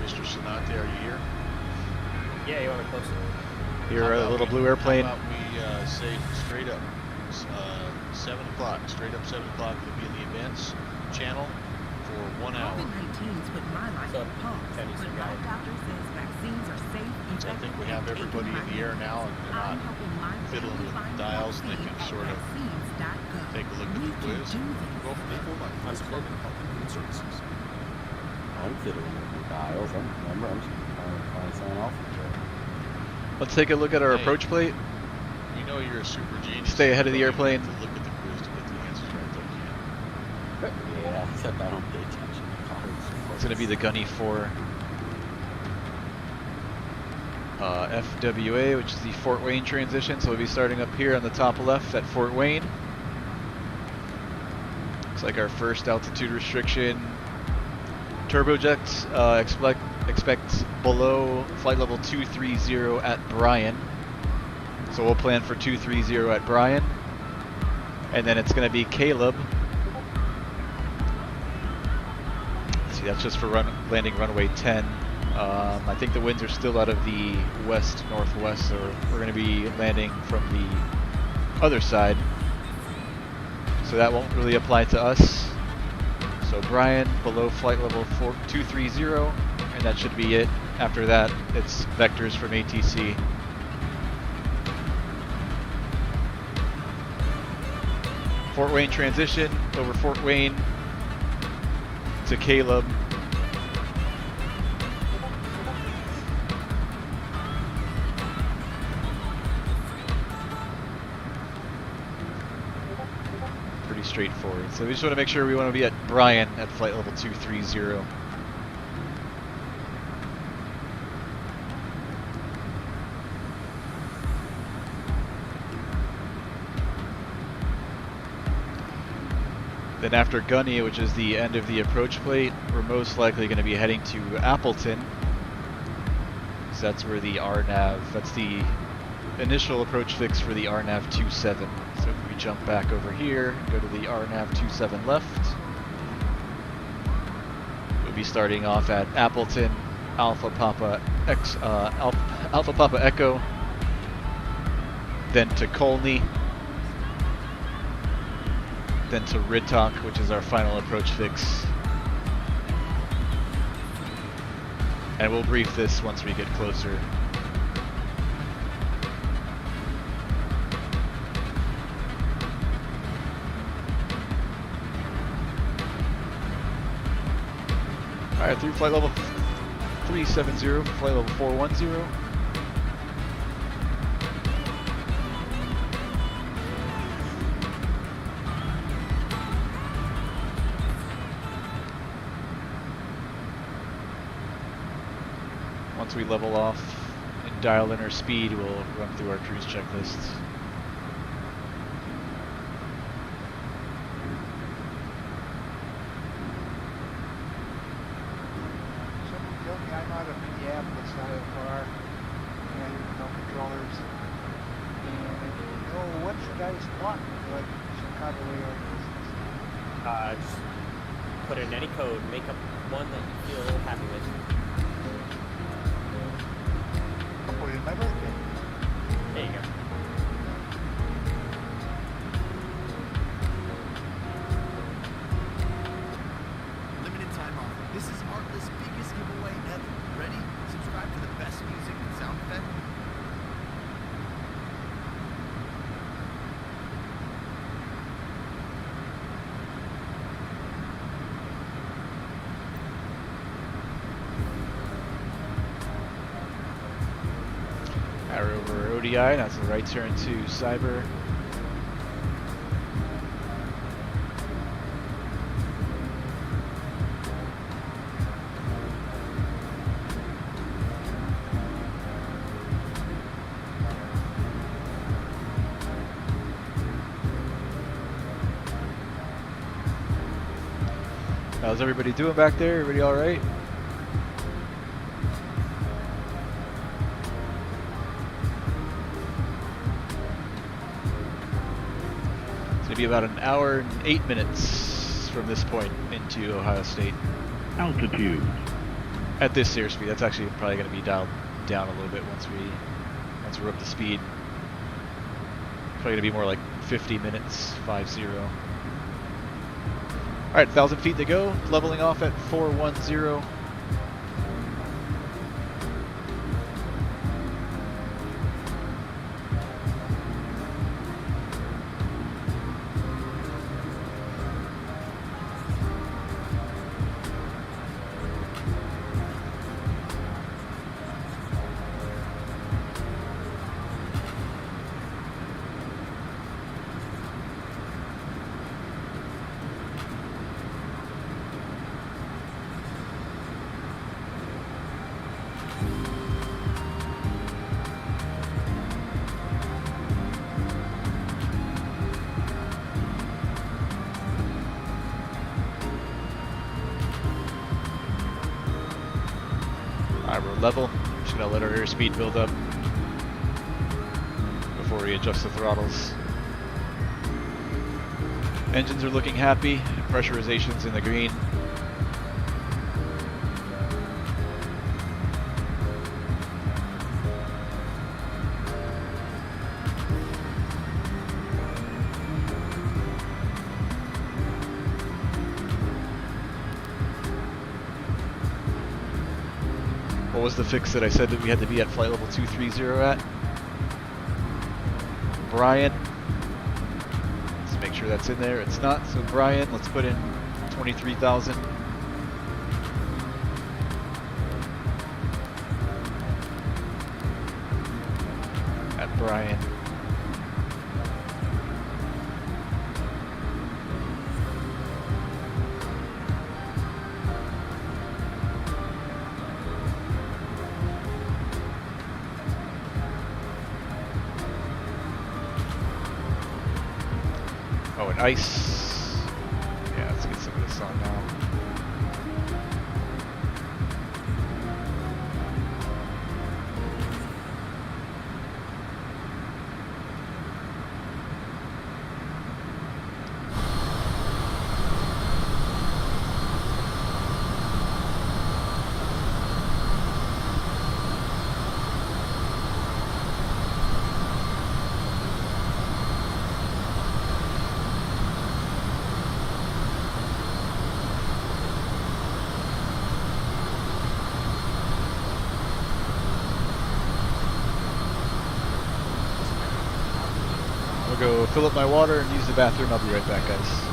Mr. Sonate, are you here? Yeah, you want to close it? Here, a little blue airplane. How about we say straight up 7 o'clock, straight up 7 o'clock, we'll be in the events channel for 1 hour. COVID-19's put my life So, on pause, Chinese but guy. my doctor says vaccines are safe, So I think we effective, have and everybody in the air now, and they're I'm not helping my fiddling family with find dials, and they vaccine can at sort of vaccines.gov. take a look at We the can quiz. do this. Go from there. I'm fiddling with the dials. I'm just trying to sign off. Let's take a look at our Hey. approach plate. You know you're a super genius. Stay ahead of the You don't even airplane. have to look at the quiz to get the answers right, though, Yeah, except I don't pay attention to cards. It's going to be the Gunny 4 FWA, which is the Fort Wayne transition. So we'll be starting up here on the top left at Fort Wayne. Looks like our first altitude restriction. Turbojets, expect below flight level 230 at Bryan. So we'll plan for 230 at Bryan. And then it's going to be Caleb. See, that's just for landing runway 10. I think the winds are still out of the west-northwest, so we're going to be landing from the other side. So that won't really apply to us. So Bryan below flight level 230, and that should be it. After that, it's vectors from ATC. Fort Wayne transition over Fort Wayne to Caleb. Pretty straightforward. So we just want to make sure we want to be at Bryan at flight level 230. Then after Gunny, which is the end of the approach plate, we're most likely going to be heading to Appleton. So that's where the RNAV, that's the initial approach fix for the RNAV 27. So if we jump back over here, go to the RNAV 27 left, we'll be starting off at Appleton, Alpha Papa Echo, then to Colney, then to Ridtok, which is our final approach fix. And we'll brief this once we get closer. Alright, through flight level 370, flight level 410. Once we level off and dial in our speed, we'll run through our cruise checklists. Someone told me I'm out of Minneapolis IFR, and no controllers. And what should I want? Like Chicago Air Just put in any code, make up one that you feel happy with. I'll put in my birthday. There you go. Limited time offer. This is Artless' biggest giveaway ever. Ready? Subscribe for the best music and sound effect. We're over ODI, that's a right turn to Cyber. How's everybody doing back there? Everybody all right? Be about an hour and 8 minutes from this point into Ohio State. Altitude. At this airspeed, that's actually probably going to be dialed down a little bit once we're up to speed. Probably going to be more like 50 minutes, 50. All right, 1,000 feet to go. Leveling off at 410. Alright, we're level. Just gonna let our airspeed build up before we adjust the throttles. Engines are looking happy. Pressurization's in the green. What was the fix that I said that we had to be at flight level 230 at? Brian. Let's make sure that's in there. It's not. So Brian, let's put in 23,000. At Brian. Oh, and ice checklist on now. Go fill up my water and use the bathroom. I'll be right back, guys.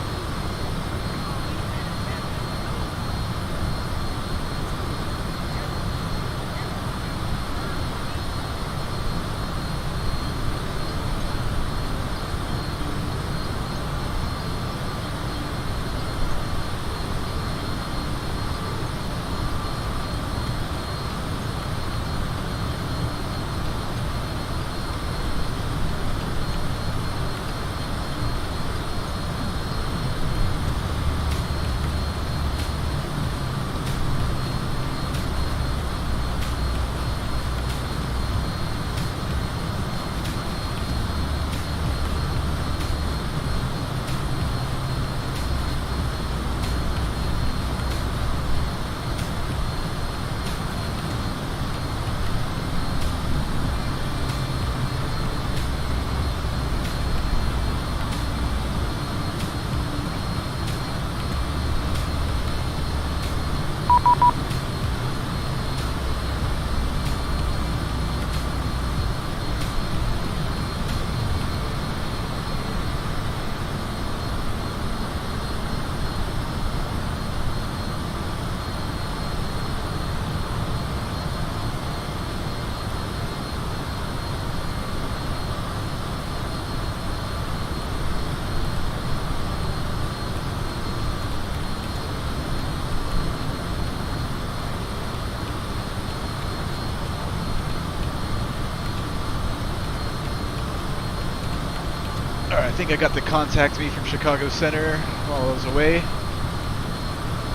I think I got the contact me from Chicago Center while I was away.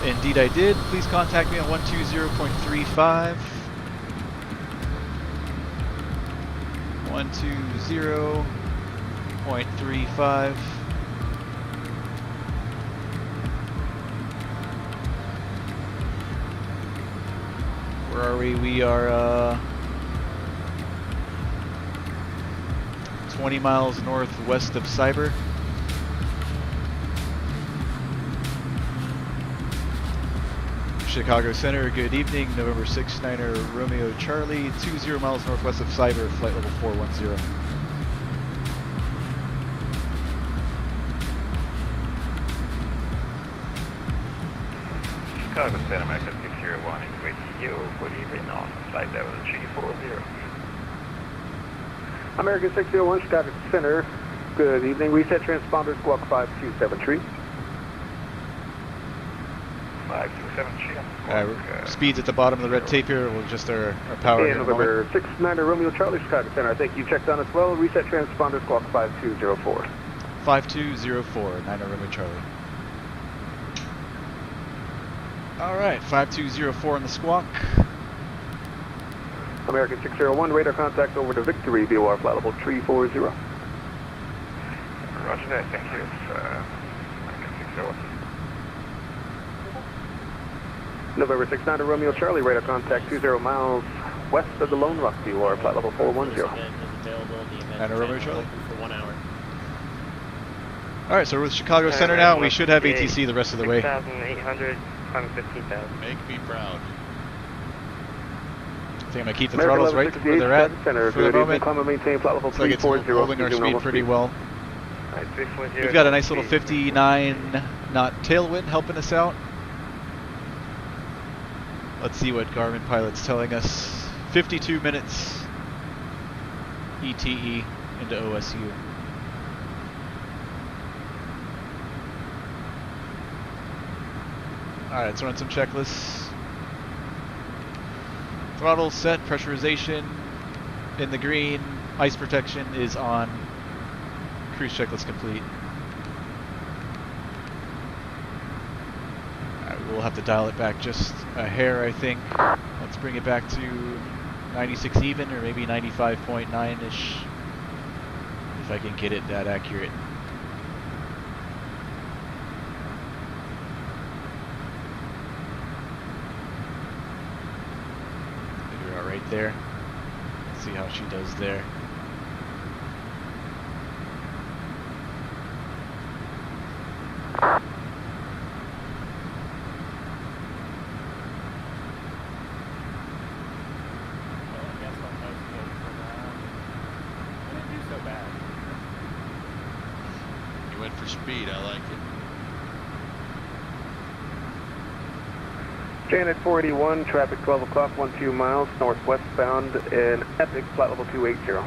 Indeed I did. Please contact me on 120.35. 120.35. Where are we? We are 20 miles northwest of Cyber. Chicago Center, good evening. November 6, Niner Romeo Charlie, 20 miles northwest of Cyber, flight level 410. Chicago Center, America 601, it's great to see you. Good evening, on flight level 340. American 601, Chicago Center. Good evening. Reset transponder, squawk 5273. 5273. Speeds at the bottom of the red tape here. We'll just our power. And November 6, 9 Romeo Charlie, Chicago Center. I think you checked on as well. Reset transponder, squawk 5204. 5204, 9 Romeo Charlie. Alright, 5204 on the squawk. American 601, radar contact over to Victory, VOR flight level 340. Roger that, thank you. American 601. November 6, 9 Romeo Charlie, radar contact 20 miles west of the Lone Rock, VOR flight level 410. 9 Romeo Charlie. For 1 hour. Alright, so we're with Chicago Center now. We should have ATC the rest of the way. 6,800, 15,000. Make me proud. I think I'm going to keep the throttles right where they're at Center. for the moment. Maintain flight level Looks like it's 340. holding our speed pretty well. Right, 340. We've got a nice little 59 knot tailwind helping us out. Let's see what Garmin Pilot's telling us. 52 minutes ETE into OSU. Alright, let's run some checklists. Throttle set, pressurization in the green, ice protection is on, cruise checklist complete. we'll have to dial it back just a hair, I think. Let's bring it back to 96 even, or maybe 95.9-ish, if I can get it that accurate. Figure out right there. Let's see how she does there. Speed, I like it. Janet 481, traffic 12 o'clock, 12 miles, northwestbound in Epic, flight level 280. I'm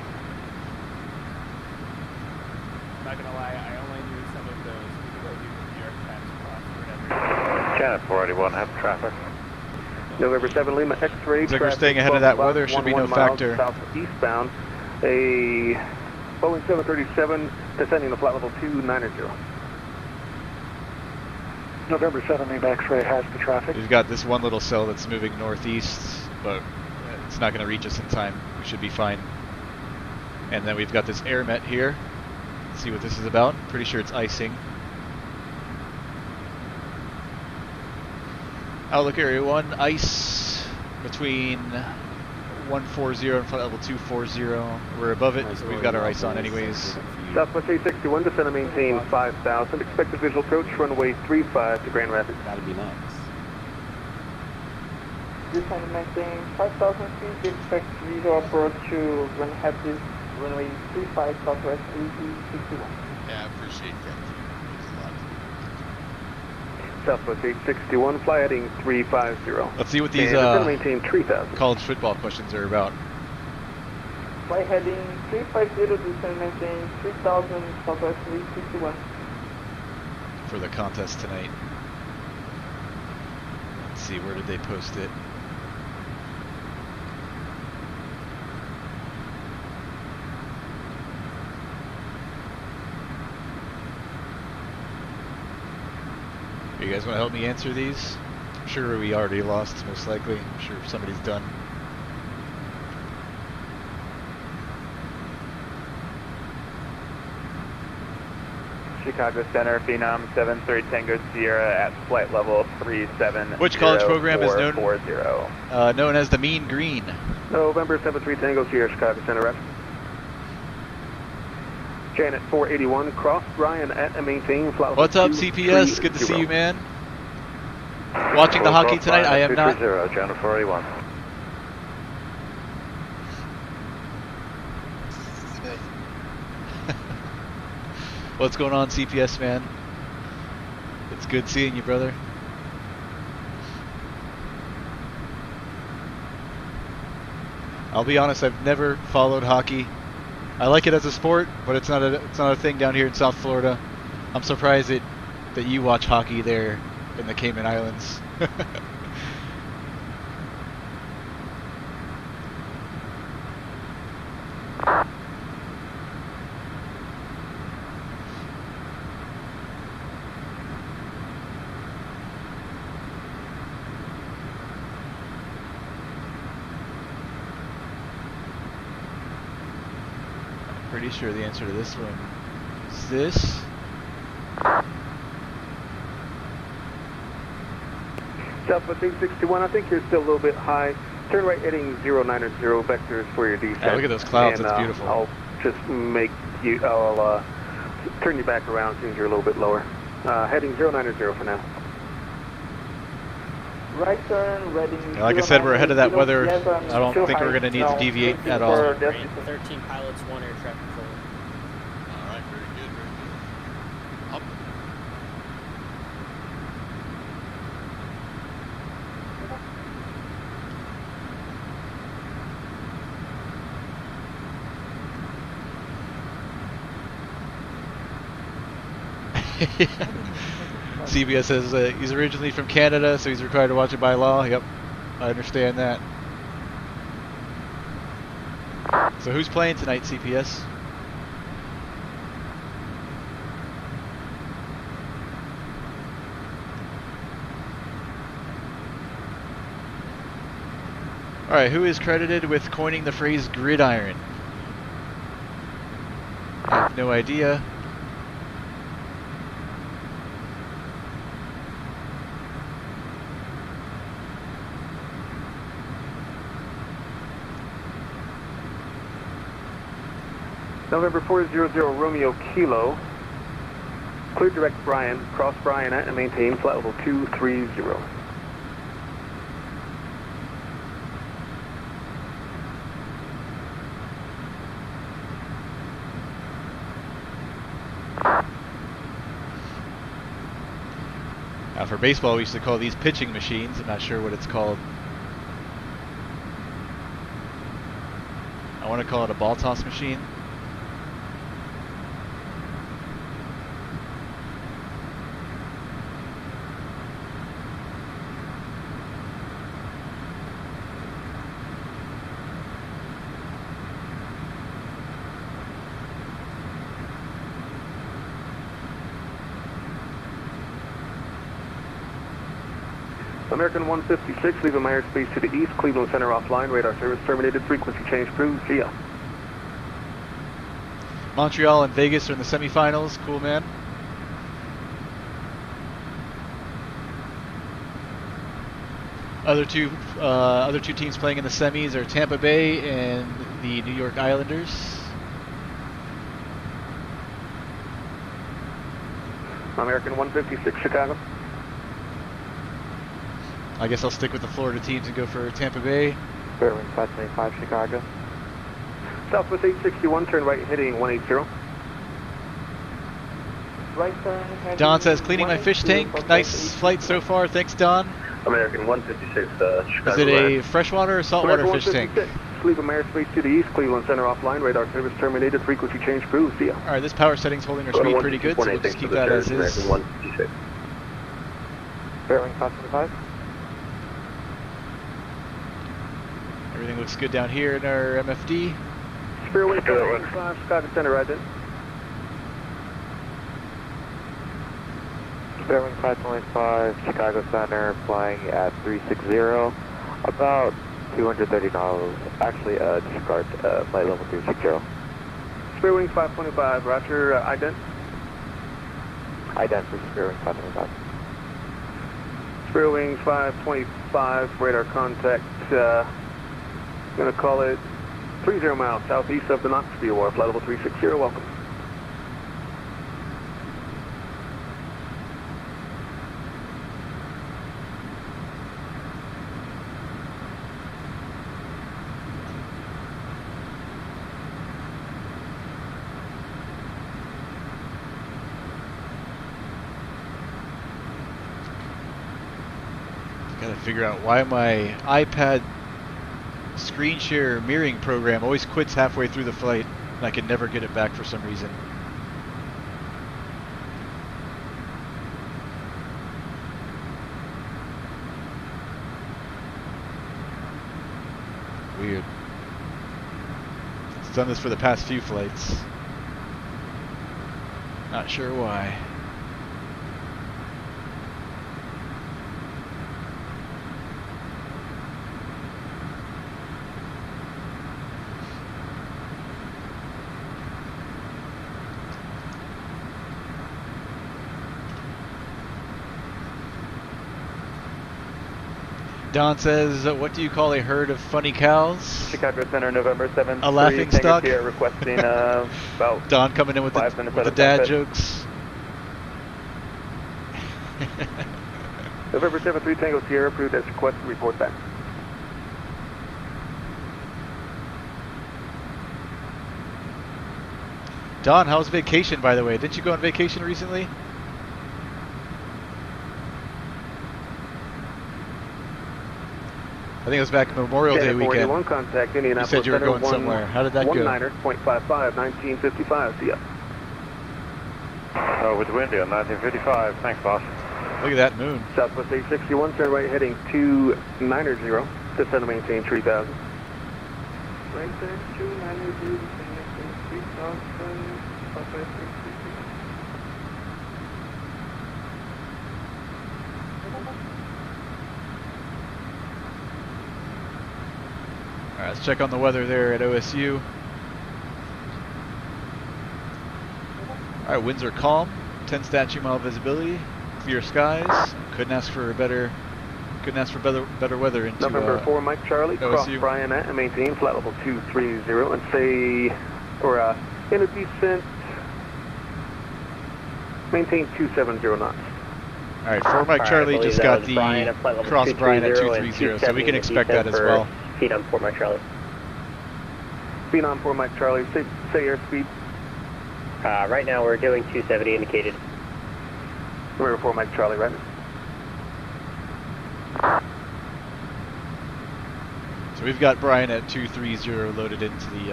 not gonna lie, I only knew some of those because I do the New York Times cross or whatever. Janet 481, have traffic. November 7, Lima X-ray. Looks like we're staying ahead of that weather, should be no factor. Southeastbound, a Boeing 737 descending to flight level 290. November 7, Lima X-ray has the traffic. We've got this one little cell that's moving northeast, but it's not going to reach us in time. We should be fine. And then we've got this air met here. Let's see what this is about. Pretty sure it's icing. Outlook Area 1, ice between 140 and flight level 240. We're above it, so we've got our ice on anyways. Southwest 861, descend and maintain 5,000. Expected visual approach, runway 35 to Grand Rapids. That'd be nice. Descend and maintain 5,000 feet. Expect visual approach to Grand Rapids, runway 35, Southwest 861. Yeah, I appreciate that. Southwest 861, fly heading 350. Let's see what these maintain 3,000. college football questions are about. Fly heading 350, descend maintain 3,000, Southwest 861. For the contest tonight. Let's see, where did they post it? You guys want to help me answer these? I'm sure we already lost, most likely. I'm sure somebody's done. Chicago Center, Phenom 73 Tango Sierra at flight level 37. Which college program is known as the Mean Green? November 73 Tango Sierra, Chicago Center, rep. Janet 481, cross Ryan at and maintain flight level. What's up, CPS? Good to see you, man. Watching the hockey tonight? I am not. Janet 481. What's going on, CPS, man? It's good seeing you, brother. I'll be honest, I've never followed hockey. I like it as a sport, but it's not a thing down here in South Florida. I'm surprised that you watch hockey there in the Cayman Islands. Pretty sure the answer to this one is this. Southwest 861, I think you're still a little bit high. Turn right heading 090 vectors for your descent. Yeah, look at those clouds, and, that's beautiful. I'll just make you, I'll turn you back around as soon as you're a little bit lower. Heading 090 for now. Right turn, ready. Yeah, like I said, we're ahead of that weather. I don't think we're going to need to deviate at all. 13 pilots, 1 air traffic control. Alright, very good, very good. Up. CBS says he's originally from Canada, so he's required to watch it by law. Yep, I understand that. So who's playing tonight, CPS? Alright, who is credited with coining the phrase gridiron? I have no idea. November 400 Romeo Kilo. Clear direct Brian, cross Brian at and maintain flight level 230. Now for baseball we used to call these pitching machines. I'm not sure what it's called. I want to call it a ball toss machine. American 156, leaving my airspace to the east, Cleveland Center offline, radar service terminated, frequency change approved, see ya. Montreal and Vegas are in the semifinals, cool man. Other two teams playing in the semis are Tampa Bay and the New York Islanders. American 156, Chicago. I guess I'll stick with the Florida teams and go for Tampa Bay. Fairwind 525, Chicago. Southwest 861, turn right heading 180. Right turn heading Don says, cleaning my fish tank. 180, Nice flight so far. Thanks, Don. American 156, Chicago. Is it a freshwater or saltwater fish tank? Leaving my airspace to the east, Cleveland Center offline, radar service terminated, frequency change approved, see ya. Alright, this power setting's holding our speed pretty good, so we'll just keep that as is. Fairwind 525. Everything looks good down here in our MFD. Fairwind 525, Chicago Center, right there. Fairwind 525, Chicago Center, flying at 360, about $230. Actually, disregard flight level 360. Fairwind 525, roger, ident. Ident for Fairwind 525. Fairwind 525, radar contact, gonna call it 30 miles southeast of the Knoxville Wharf, flight level 360, welcome. Gotta figure out why my iPad screen share mirroring program always quits halfway through the flight and I can never get it back for some reason. Weird. It's done this for the past few flights. Not sure why. Don says, what do you call a herd of funny cows? Chicago Center, November 7th. A laughing stock? Here requesting about Don coming in with the dad jokes. November 7th, 3 Tango Sierra, approved as requested, report back. Don, how's vacation, by the way? Didn't you go on vacation recently? I think it was back Memorial Day weekend. Contact You said you were going somewhere. How did that go? 19er, 0.55, 1955, see ya. With windy on 1955, thanks boss. Look at that moon. Southwest 861, turn right heading 290, descend to maintain 3000. Right turn 290, 3000, Southwest 861. Let's check on the weather there at OSU. All right, winds are calm, 10 statute mile visibility, clear skies. Couldn't ask for better weather into November 4, Mike Charlie, cross OSU. Brian at and maintain flight level 230 and say, or in a descent, maintain 270 knots. All right, 4 Mike Charlie just got the cross Brian at 230, so we can expect that as well. Feet on 4 Mike Charlie. Feet on 4 Mike Charlie, say airspeed. Right now we're doing 270 indicated. November 4 Mike Charlie, right? So we've got Brian at 230 loaded into the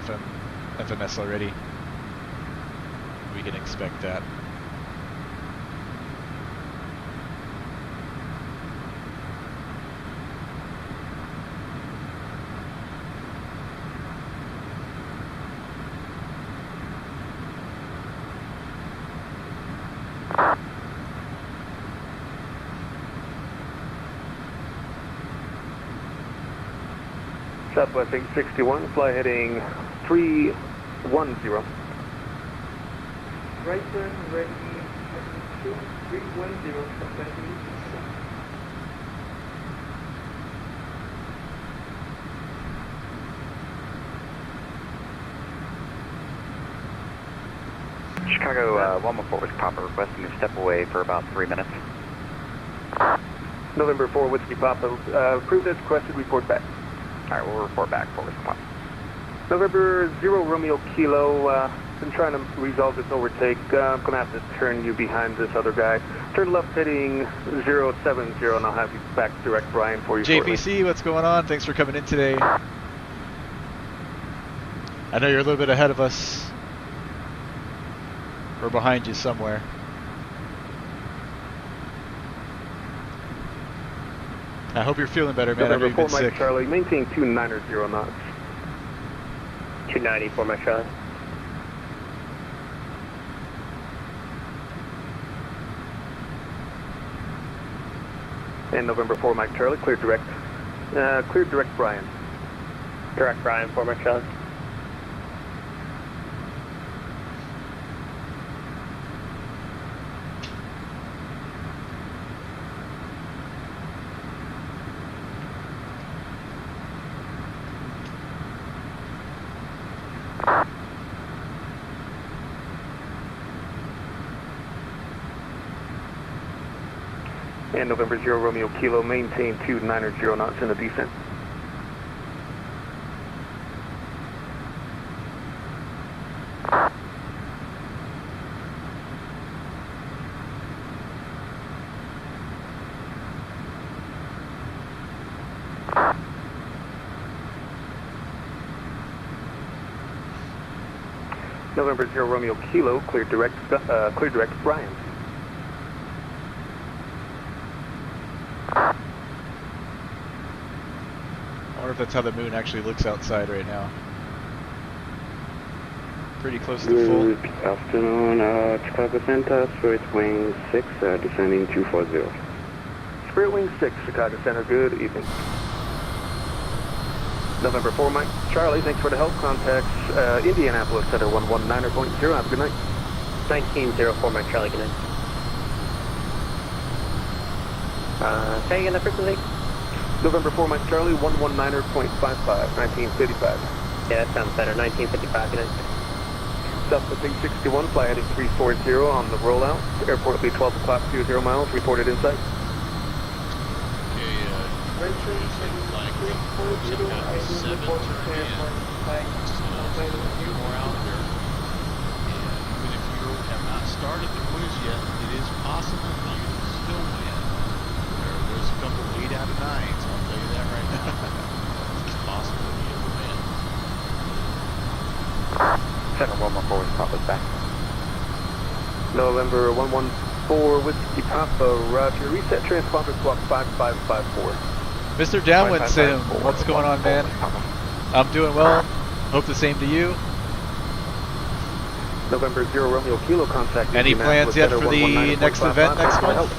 FMS already. We can expect that. Southwest 861, fly heading 310. Right turn, ready, 310, Southwest 861. Chicago 114 Whiskey Papa requesting to step away for about 3 minutes. November 4 Whiskey Papa, approved as requested, report back. Alright, we'll report back for Whiskey Papa. November 0 Romeo Kilo, been trying to resolve this overtake. I'm going to have to turn you behind this other guy. Turn left heading 070 and I'll have you back direct Brian for you shortly. JPC, what's going on? Thanks for coming in today. I know you're a little bit ahead of us. We're behind you somewhere. I hope you're feeling better, man. I know you've been sick. Charlie, maintain 290 knots. 290 for Mike Charlie. And November 4 Mike Charlie, clear direct Brian. Direct Brian for Mike Charlie. And November 0 Romeo Kilo, maintain 290 knots in the descent. November 0 Romeo Kilo, clear direct Brian. I wonder if that's how the moon actually looks outside right now. Pretty close to full. Good afternoon, Chicago Center, Spirit Wing 6, descending 240. Spirit Wing 6, Chicago Center, good evening. November 4 Mike Charlie, thanks for the help. Contacts Indianapolis Center 119.0. Have a good night. 1904 Mike Charlie, good night. Say again the frequency? November 4 Mike Charlie, 119.55, 1955. Yeah, that sounds better. 1955, good night. Southwest 861, fly heading 340 on the rollout. Airport will be 12 o'clock, 0 miles, reported in sight. Started the quiz yet, it is possible for you to still win. There's a couple 8 out of 9s, I'll tell you that right now. It's possible for you to win. Center 114 Whiskey Papa back. November 114 Whiskey Papa, roger. Reset transponder squawk 5554. Mr. Downwind Sim, what's going on, man? I'm doing well. Hope the same to you. November 0 Romeo Kilo, contact. Any plans yet for the next event next month?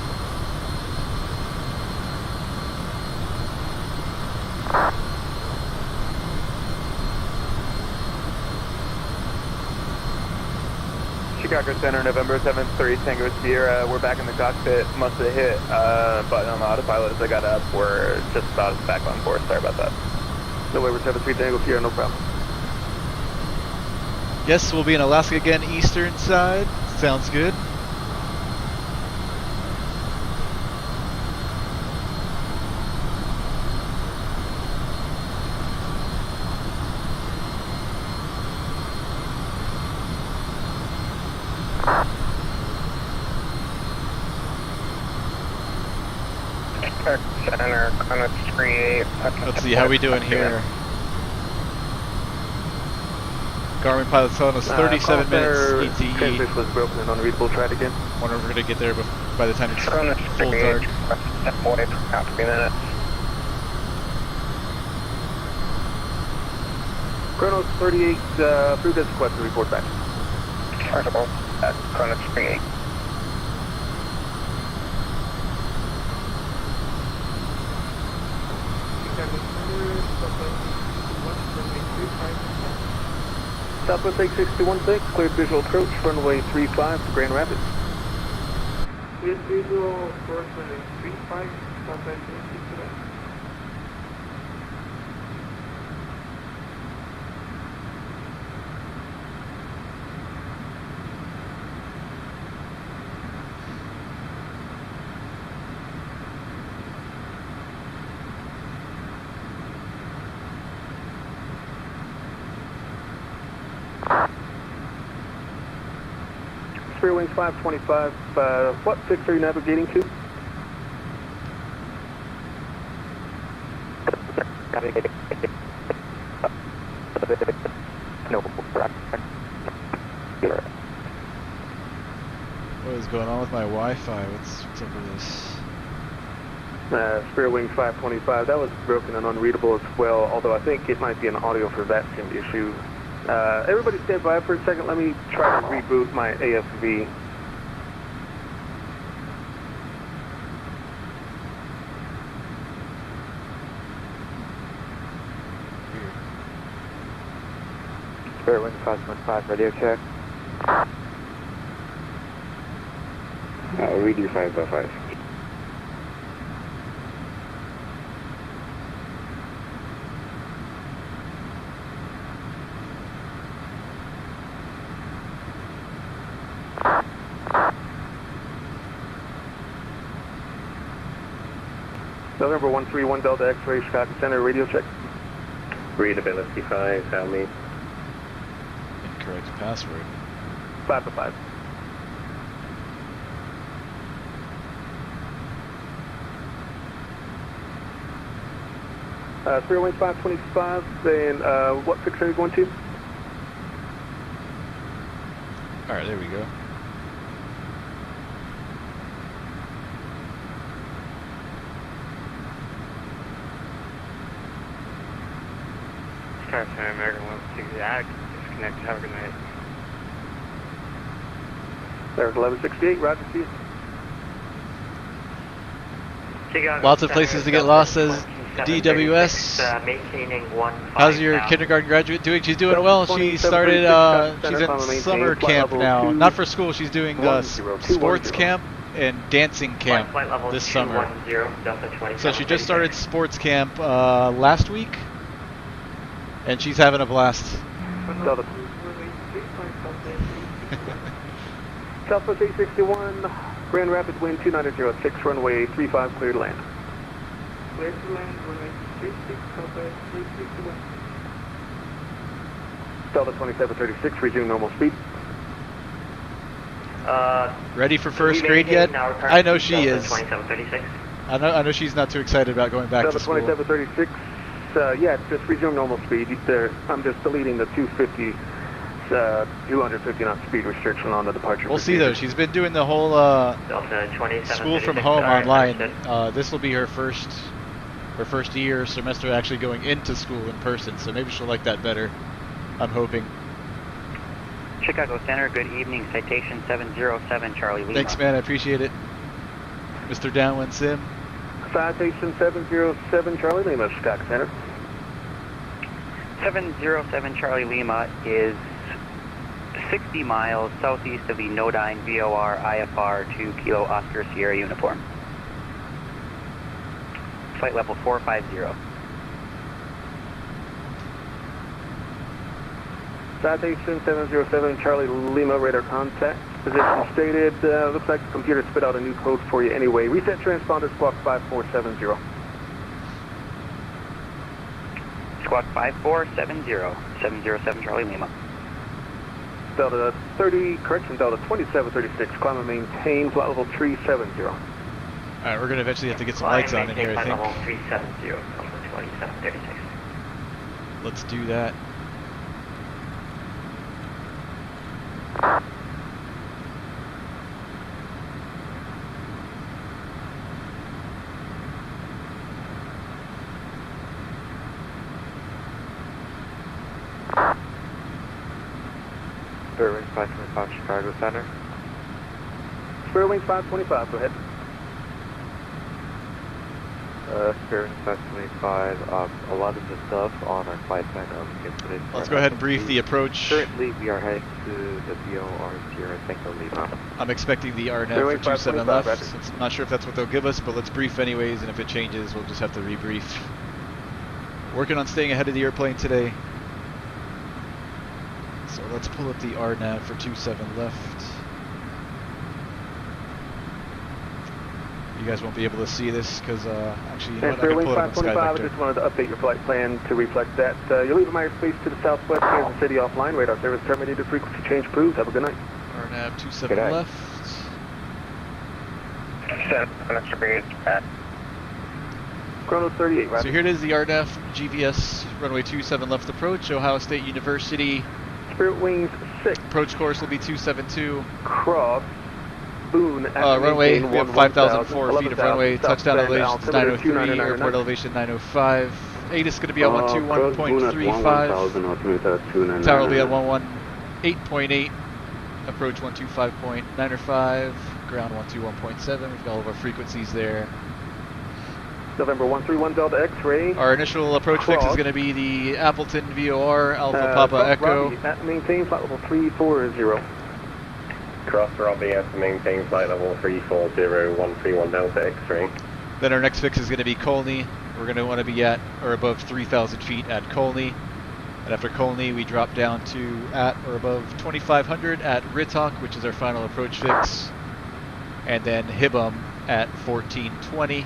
Chicago Center, November 7-3, Tango Sierra. We're back in the cockpit. Must have hit button on the autopilot as I got up. We're just about back on course. Sorry about that. November 7-3, Tango Sierra, no problem. Yes, we'll be in Alaska again, eastern side. Sounds good. Center, Let's see how we doing here. Garmin Pilot's telling us 37 minutes ETE. Transmission was broken and unreadable. Try it again. Wonder if we're gonna get there by the time it's full dark. Chronos 38, approved as requested, report back. Chronos 38. Southwest 8616, cleared visual approach, runway 35 to Grand Rapids. Cleared visual approach, runway 35, Southwest 8616. Spare wings 525, what fix are you navigating to? What is going on with my Wi-Fi? What's up with this? Spare wings 525, that was broken and unreadable as well, although I think it might be an audio for that same issue. Everybody stand by for a second. Let me try to reboot my ASV. Spare wind 515, radio check. I'll read you 5 by 5. November 131 Delta X-ray, Chicago Center, radio check. Readability 5, tell me. Incorrect password. 5 by 5. Spare wings 525, and what fix are you going to? Alright, there we go. American 160, disconnected, have a good night. There's 1168, roger, see you. Lots of places to get lost, says DWS. Maintaining 1. How's your kindergarten graduate doing? She's doing well. She started, she's in summer camp now. Not for school, she's doing sports camp and dancing camp this summer. So she just started sports camp last week. And she's having a blast. Southwest 861, Grand Rapids wind 2906, runway 35, cleared land. Cleared to land, runway 36, Southwest 861. Delta 2736, resume normal speed. Ready for first grade yet? I know she is. 2736. I know she's not too excited about going back Delta to school. 2736. Yeah, just resume normal speed. I'm just deleting the 250 knot speed restriction on the departure. We'll see though. She's been doing the whole school from home online. This will be her first year semester actually going into school in person. So maybe she'll like that better. I'm hoping. Chicago Center. Good evening. Citation 707 Charlie Lima. Thanks, man. I appreciate it, Mr. Downwind Sim. Citation 707 Charlie Lima, Chicago Center. 707 Charlie Lima is 60 miles southeast of the Nodine VOR IFR 2 Kilo Oscar Sierra uniform. Flight level 450. Citation 707 Charlie Lima radar contact. Position stated. Looks like the computer spit out a new code for you anyway. Reset transponder squawk 5470. Squawk 5470, 707 Charlie Lima. Delta 30, correction, Delta 2736, climb and maintain, flight level 370. Alright, we're going to eventually have to get some lights on in here, I think. Flight level 370, Delta 2736. Let's do that. Spirit Wings 525 Chicago Center. Spirit Wings 525, go ahead. Spirit Wings 525, a lot of the stuff on our flight plan yesterday. Let's go ahead and brief the approach. Currently, we are heading to the VOR Sierra Tango Lima. I'm expecting the RNAV for 27 left. I'm not sure if that's what they'll give us, but let's brief anyways, and if it changes, we'll just have to rebrief. Working on staying ahead of the airplane today. So let's pull up the RNAV for 27 left. You guys won't be able to see this because actually, you know what, I can pull it up on I SkyVector. just wanted to update your flight plan to reflect that. You're leaving my airspace to the southwest, Kansas City offline. Radar service terminated. Frequency change approved. Have a good night. RNAV 27 left. Chrono 38, right? So here it is, the RNAV GVS runway 27 left approach, Ohio State University. Spirit Wings 6. Approach course will be 272. Cross. Boone. Runway, we have 5,004 feet of runway. Touchdown elevation 903, airport elevation 905. ATIS is going to be on 121.35. Tower will be at 118.8. Approach 125.905. Ground 121.7. We've got all of our frequencies there. November 131 Delta X-ray. Our initial approach fix is going to be the Appleton VOR Alpha Papa Echo. Maintain flight level 340. Crosser, I'll be at to maintain flight level 340-131 Delta X-ray. Then our next fix is going to be Colney. We're going to want to be at or above 3,000 feet at Colney. And after Colney, we drop down to at or above 2,500 at Rittok, which is our final approach fix. And then Hibum at 1420.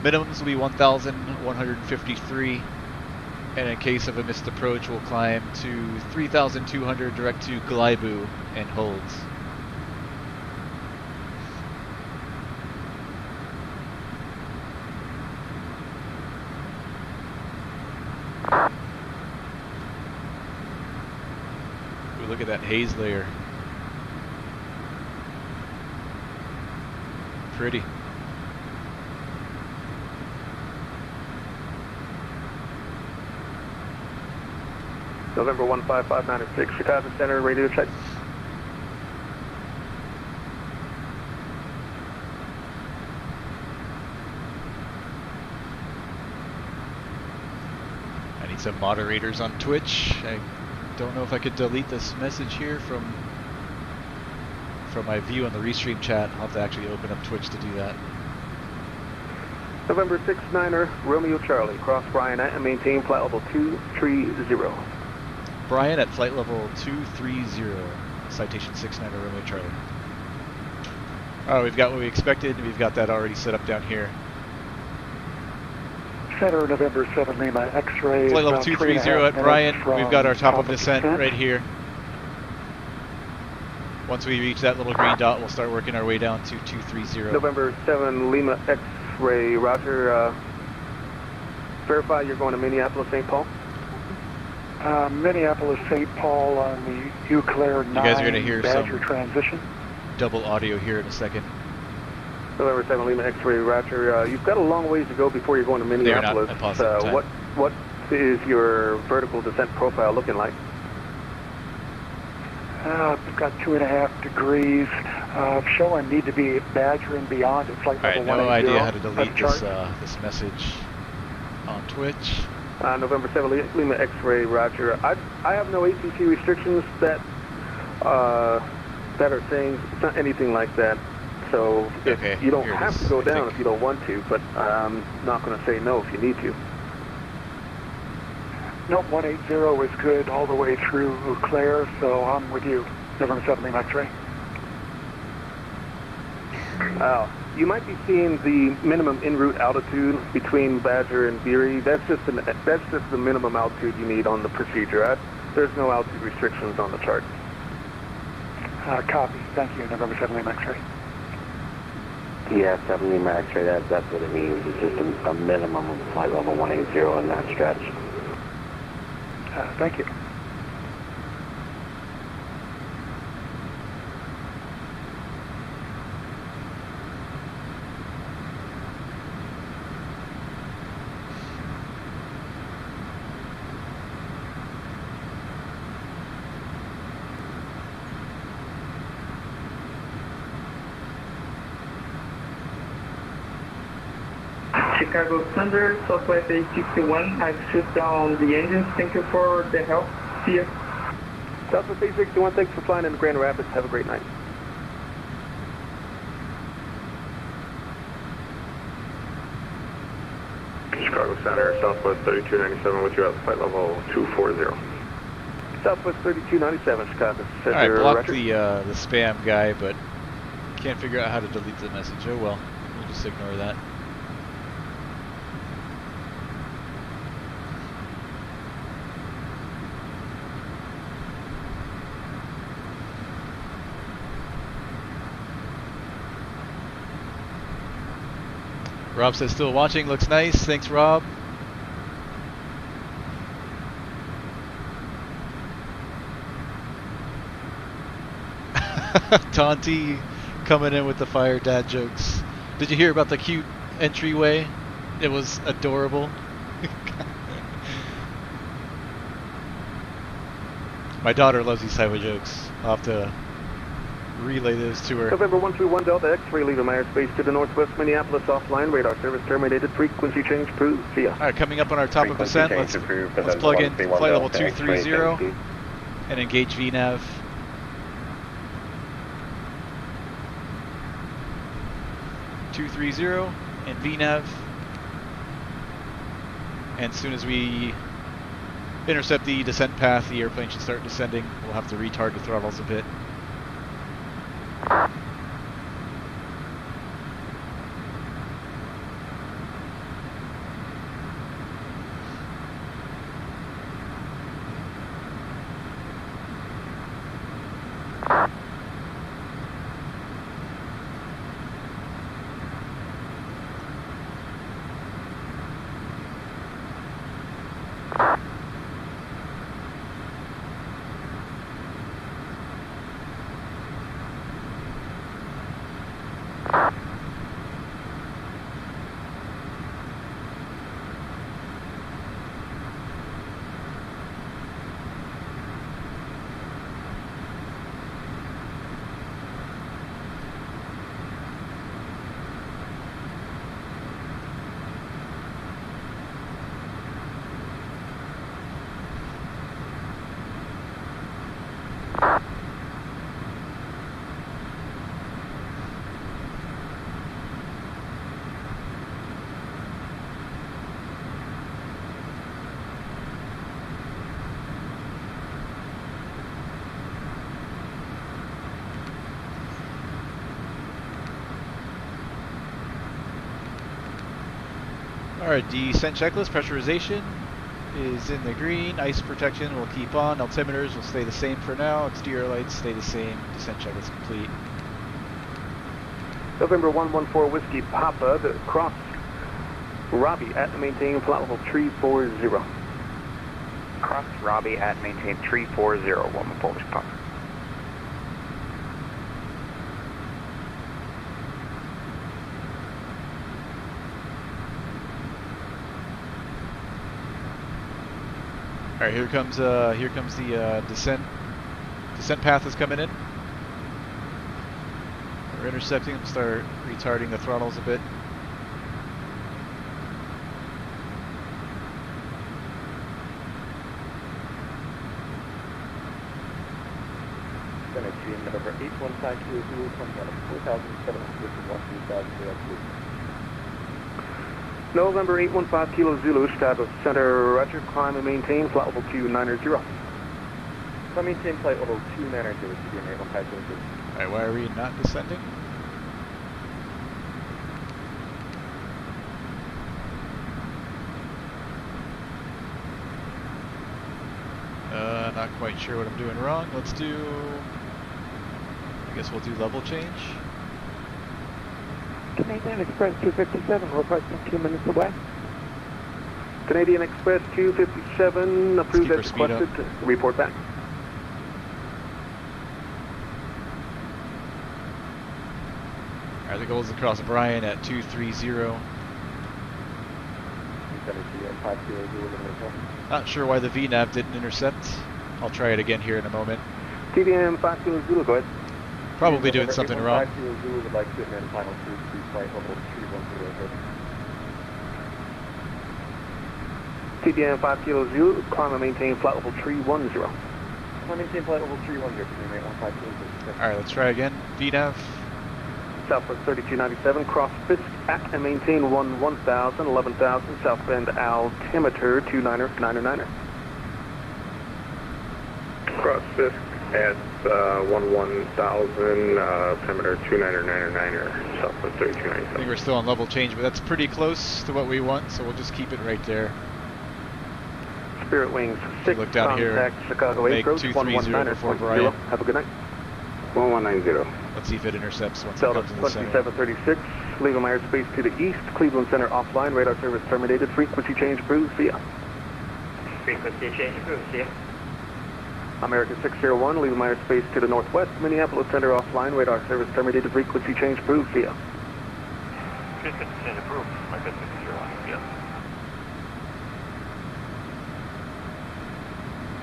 Minimums will be 1,153. And in case of a missed approach, we'll climb to 3,200 direct to Glaibu and holds. Ooh, look at that haze layer. Pretty. November 15596, Chicago Center, radio check. I need some moderators on Twitch. I don't know if I could delete this message here from my view on the restream chat. I'll have to actually open up Twitch to do that. November 69er, Romeo Charlie, cross Bryan at and maintain flight level 230. Brian at flight level 230, citation 69 Romeo Charlie. Oh, we've got what we expected. We've got that already set up down here. Center, November 7 Lima, X-ray. Flight level 230 at Brian. We've got our top of descent right here. Once we reach that little green dot, we'll start working our way down to 230. November 7 Lima, X-ray, roger. Verify you're going to Minneapolis, St. Paul. Minneapolis, St. Paul on the Eau-Claire 9 you guys are going to hear Badger some transition. Double audio here in a second. November 7 Lima, X-ray, roger. You've got a long ways to go before you're going to Minneapolis. They're not at positive time. What is your vertical descent profile looking like? We've got 2.5 degrees. Showing need to be Badger and beyond at flight level 180. No idea how to delete this message on Twitch. November 7 Lima X-ray, roger. I have no ATC restrictions that are saying it's not anything like that. So if you don't have to go down if you don't want to, but I'm not going to say no if you need to. Nope, 180 is good all the way through Eau Claire, so I'm with you. November 7 Lima X-ray. You might be seeing the minimum en route altitude between Badger and Beery. That's just the minimum altitude you need on the procedure. There's no altitude restrictions on the chart. Copy. Thank you. November 7 Lima X-ray. Yeah, 7 Lima X-ray, that's what it means. It's just a minimum of flight level 180 in that stretch. Thank you. Chicago Thunder, Southwest 861. I've shut down the engines. Thank you for the help. See you. Southwest 861, thanks for flying into Grand Rapids. Have a great night. Chicago Center, Southwest 3297 with you at flight level 240. Southwest 3297, Chicago Center. Alright, blocked the spam guy, but can't figure out how to delete the message. Oh well, we'll just ignore that. Rob says still watching, looks nice. Thanks, Rob. Tonti coming in with the fire dad jokes. Did you hear about the cute entryway? It was adorable. My daughter loves these type of jokes. I'll have to relay those to her. November 121 Delta X-ray leaving my airspace to the northwest Minneapolis offline. Radar service terminated. Frequency change approved. See ya. Alright, coming up on our top of descent, let's plug in flight level 230 and engage VNAV. And VNAV. And as soon as we intercept the descent path, the airplane should start descending. We'll have to retard the throttles a bit. Alright, descent checklist, pressurization is in the green, ice protection will keep on, altimeters will stay the same for now, exterior lights stay the same, descent checklist complete. November 114 Whiskey Papa, the cross Robbie at maintain flight level 340. Cross Robbie at maintain 340, 114 Whiskey Papa. All right, here comes the descent. Descent path is coming in. We're intercepting and start retarding the throttles a bit. Center Team, November 815 Kilo Zulu, coming out of 4,700 to 1,000 directly. November 815 Kilo Zulu, Chicago Center, roger, climb and maintain, flight level 290. Climb maintain flight level 290 to be 815 Kilo Zulu. Alright, why are we not descending? Not quite sure what I'm doing wrong. Let's do... I guess we'll do level change. Canadian Express 257, we're approaching 2 minutes away. Canadian Express 257, approved as requested. Report back. Alright, the goal is to cross Bryan at 230. Not sure why the VNAV didn't intercept. I'll try it again here in a moment. TDM 5 Kilo Zulu, go ahead. Probably doing something wrong. 5 Kilo Zulu would like to amend final cruise to flight level 310 ahead. TDM 5 Kilo Zulu, climb and maintain flight level 310. Climb and maintain flight level 310, Team 815 Kilo Zulu. Alright, let's try again. VNAV. Southwest 3297, cross Fisk at and maintain 11,000, 11,000, southbound altimeter 29er. Cross Fisk at 11,000, altimeter 29er, southwest 3297. I think we're still on level change, but that's pretty close to what we want, so we'll just keep it right there. Spirit Wings 6, look down contact here, Chicago make 8 119er, before Bryan. Have a good night. 1190. Let's see if it intercepts once Delta it comes to the center. 2736, leaving my airspace to the east, Cleveland Center offline, radar service terminated, frequency change approved, see ya. Frequency change approved, see ya. America 601, leaving my airspace to the northwest, Minneapolis Center offline, radar service terminated, frequency change approved, see ya. Frequency change approved, America 601, see ya.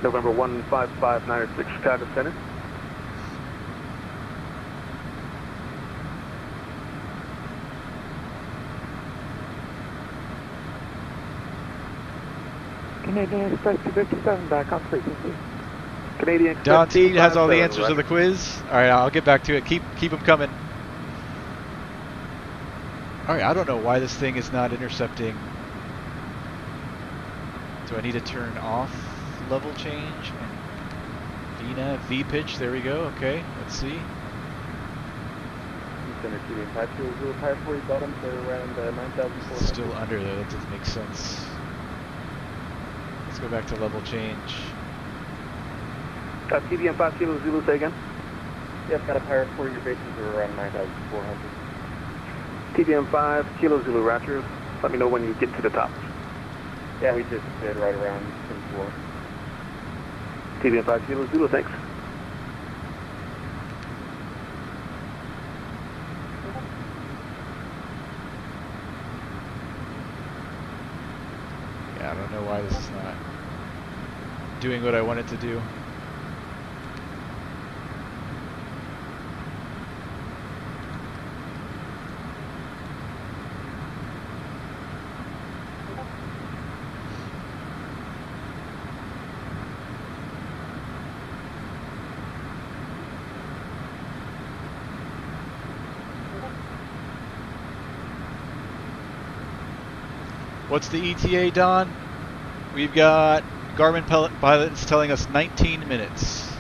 November 15596, Chicago Center. Canadian Express 257, back on frequency. Canadian Express Don T has all the 257, answers to the quiz. Alright, I'll get back to it. Keep them coming. Alright, I don't know why this thing is not intercepting. Do I need to turn off level change? VNAV, V-pitch, there we go. Okay, let's see. Center Team 5 Kilo Zulu, higher 40 bottom for around 9,400. Still under though, that doesn't make sense. Let's go back to level change. TDM 5 Kilo Zulu, say again. Yep, got a higher 40, your bases are around 9,400. TDM 5 Kilo Zulu, roger. Let me know when you get to the top. Yeah, we just did right around 10-4. TDM 5 Kilo Zulu, thanks. Yeah, I don't know why this is not doing what I want it to do. What's the ETA, Don? We've got Garmin Pilot is telling us 19 minutes.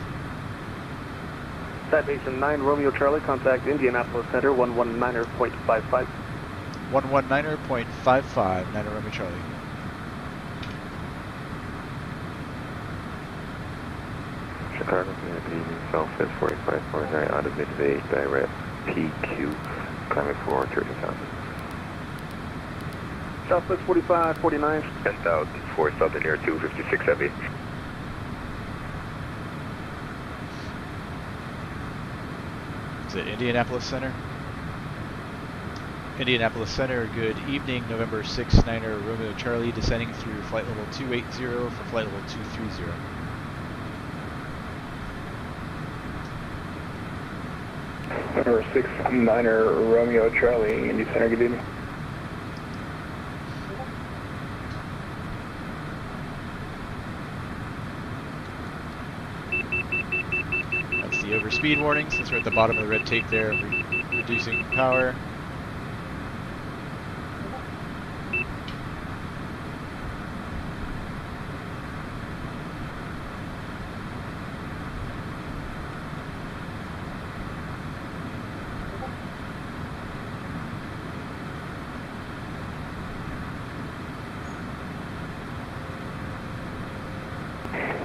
Citation 9 Romeo Charlie, contact Indianapolis Center 119.55. 119.55, 9 Romeo Charlie. Chicago Community, Southwest 4549, out of midway, direct PQ, climbing for 30,000. Southwest 4549. 10,000 for Southern Air 256 Heavy. Is it Indianapolis Center? Indianapolis Center, good evening. November 6, 9er Romeo Charlie, descending through flight level 280 for flight level 230. Number 6, 9er Romeo Charlie, Indy Center, good evening. That's the overspeed warning since we're at the bottom of the red tape there, reducing power.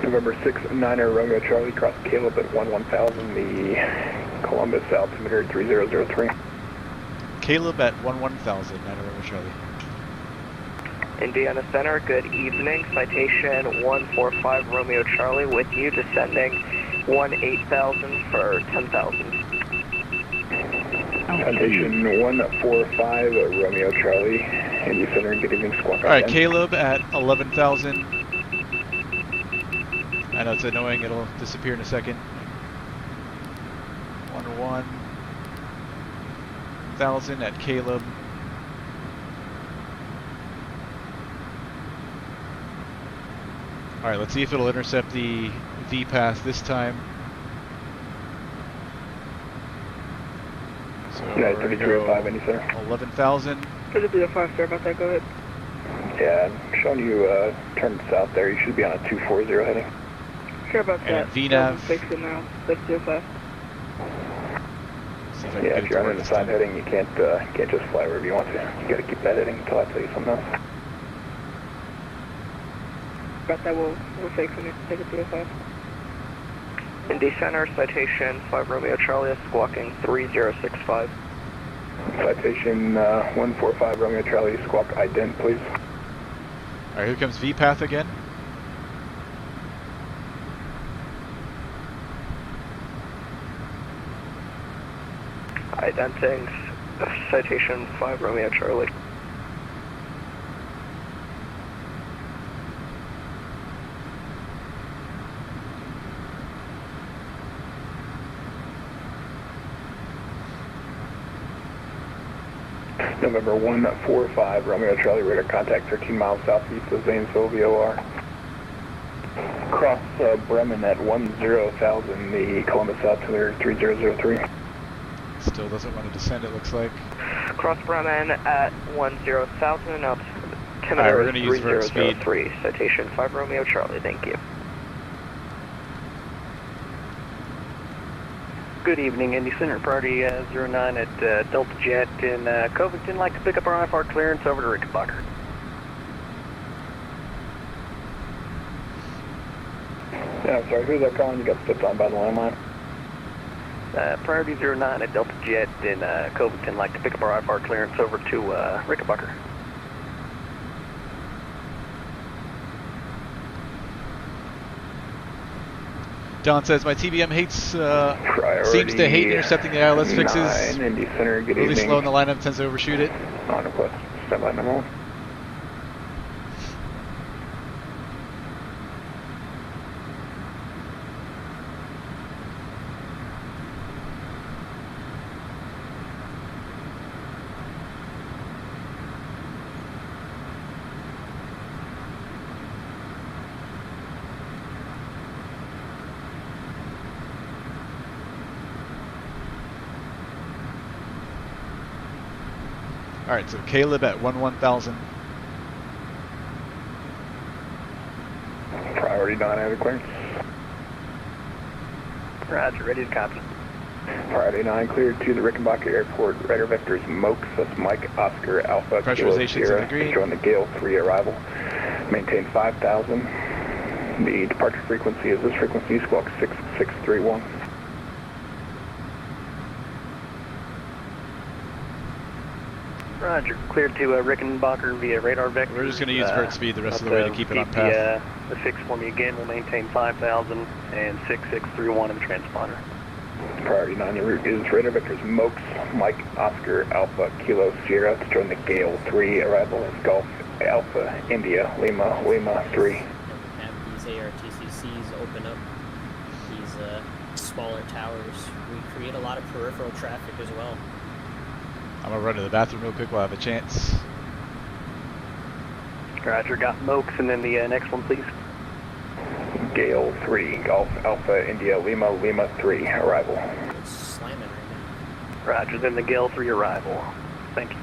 November 6-9er Romeo Charlie, cross Caleb at 11,000, the Columbus altimeter 3003. Caleb at 11,000, 9er Romeo Charlie. Indiana Center, good evening. Citation 145 Romeo Charlie with you, descending 18,000 for 10,000. Citation 145 Romeo Charlie, Indy Center, good evening, squawk. Alright, Caleb at 11,000. I know it's annoying, it'll disappear in a second. 1,000 at Caleb. Alright, let's see if it'll intercept the V path this time. So yeah, 3305, Indy Center. 11,000. 3305, sorry about that, go ahead. Yeah, I'm showing you turn south there, you should be on a 240 heading. Sure about that. VNav. Fix it now. 3305. Yeah, if you're on the side heading, you can't just fly wherever you want to. You got to keep that heading until I tell you something else. About that, we're fixing it. Take it 305. Indy Center, Citation 5 Romeo Charlie, squawking 3065. Citation 145 Romeo Charlie, squawk ident, please. Alright, here comes V path again. Identing Citation 5 Romeo Charlie. November 145 Romeo Charlie, radar contact 13 miles southeast of Zanesville, VOR. Cross Bremen at 10,000, the Columbus altimeter 3003. Still doesn't want to descend, it looks like. Cross Bremen at 10,000, altimeter we're going to use vert speed. 3003, Citation 5 Romeo Charlie, thank you. Good evening, Indy Center, priority 09 at Delta Jet in Covington. Like to pick up our IFR clearance over to Rickenbacker. Yeah, I'm sorry, who's that calling? You got stepped on by the landline. Priority 09 at Delta Jet in Covington. Like to pick up our IFR clearance over to Rickenbacker. Don says, my TBM seems to hate intercepting the ILS fixes. Indy Center, good really evening. Slow in the lineup, tends to overshoot it. On request, stand by number 1. Alright, so Caleb at 11,000. Priority 9, I have a clearance. Roger, ready to copy. Priority 9 cleared to the Rickenbacker Airport. Radar vectors MOKES, that's Mike Oscar Alpha Pressurization's Kilo in the green. Join the Gale 3 arrival. Maintain 5,000. The departure frequency is this frequency, squawk 6631. Roger, cleared to Rickenbacker via radar vector. We're just going to use vert speed the rest of the way to keep it on path. The fix for me again, we'll maintain 5,000 and 6631 in the transponder. Priority 9, your route is radar vectors MOKES, Mike Oscar Alpha Kilo Sierra to join the Gale 3 arrival is Golf Alpha India Lima 3. Have these ARTCCs open up these smaller towers. We create a lot of peripheral traffic as well. I'm going to run to the bathroom real quick while I have a chance. Roger, got MOKES, and then the next one, please. Gale 3, Golf Alpha India Lima Lima 3, arrival. It's slamming right Roger, then the Gale 3 arrival. Thank you.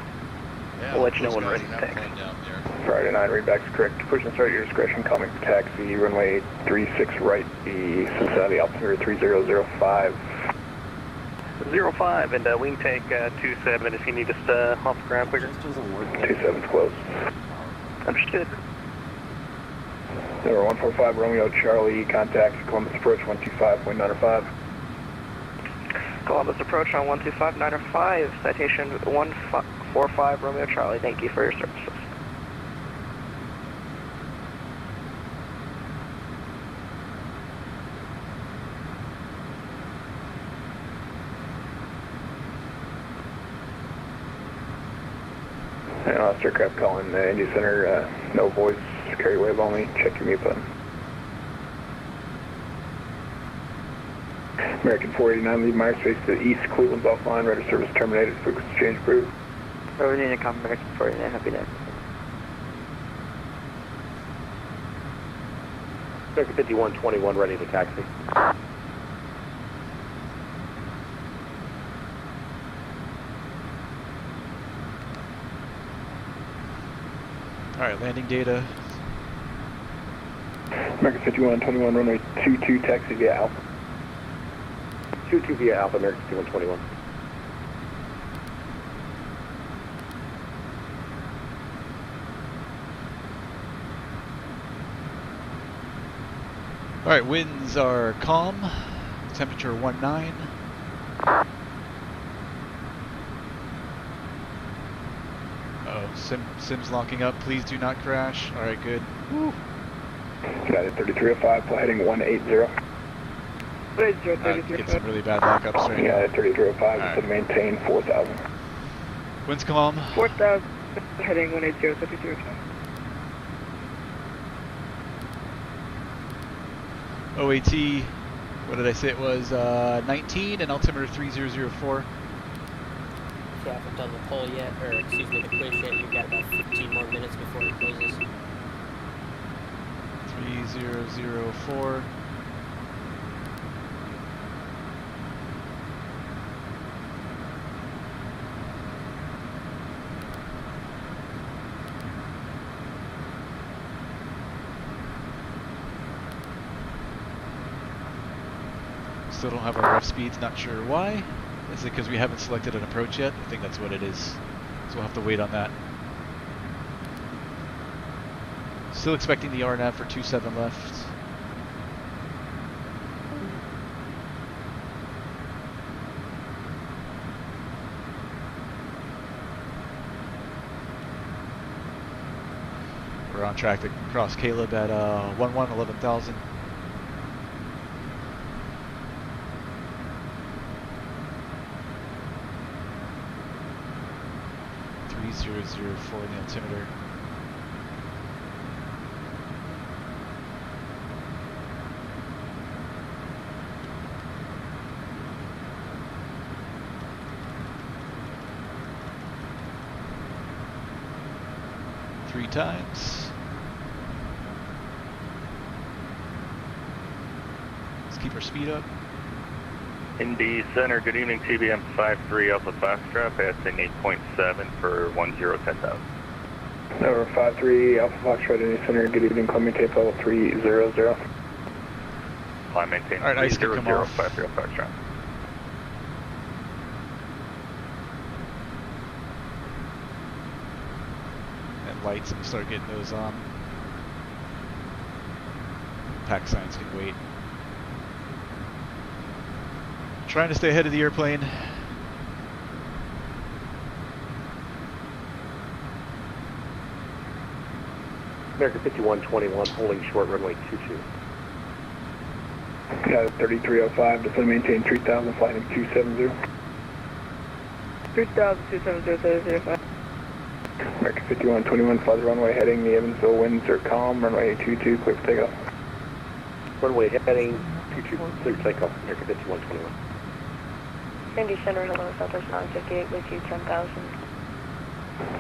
Yeah, We'll let you know those when guys ready are to having take. fun down there. Friday 9, readback's correct. Push and start at your discretion, calming for taxi, runway 36 right, the Cincinnati altimeter 3005. 05, and we can take 27 if you need us off the ground quicker. 27's close. Understood. Number 145 Romeo Charlie, contact Columbus approach 125, wind 905. Columbus approach on 125.905, citation 145 Romeo Charlie. Thank you for your services. And lost aircraft calling Indy Center, no voice, carry wave only, check your mute button. American 489, leave Myers face to the east, Cleveland's offline, radar service terminated, frequency change approved. Over to come American 489, happy day. American 5121, ready to taxi. Alright, landing data. American 5121, runway 22, taxi via Alpha. 22 via Alpha, American 5121. Alright, winds are calm. Temperature 19. Sim's locking up. Please do not crash. Alright, good. Woo. Got it, 3305, flight heading 180. Get some really bad lockups right now. Got it, 3305, right. Maintain 4,000. Winds calm. 4,000, heading 180, 3305. OAT, what did I say it was? 19 and altimeter 3004. If you haven't done the poll yet, or excuse me, the quiz yet, you've got about 15 more minutes before it closes. 3004. Still don't have our rough speeds, not sure why. Is it because we haven't selected an approach yet? I think that's what it is. So we'll have to wait on that. Still expecting the RNAV for 27 left. We're on track to cross Caleb at 11,000. .004 in the altimeter. Three times. Let's keep our speed up. Indy Center, good evening, TBM 53 Alpha Foxtrot, passing 8.7 for 10,000. Number 53 Alpha Foxtrot, Indy Center, good evening, climbing tape level 300. Climb maintain. Alright, ice can come off. 50 Foxtrot. And lights, and start getting those on. Pack signs can wait. Trying to stay ahead of the airplane. American 5121, holding short runway 22. Got it, 3305, descend maintain 3000, flight 270. 3000, 270, 05. American 5121, fly the runway heading the Evansville, winds are calm, runway 22, clear for takeoff. Runway heading 22, clear for takeoff, American 5121. Indy Center, hello, Southwest 958 with you, 10,000.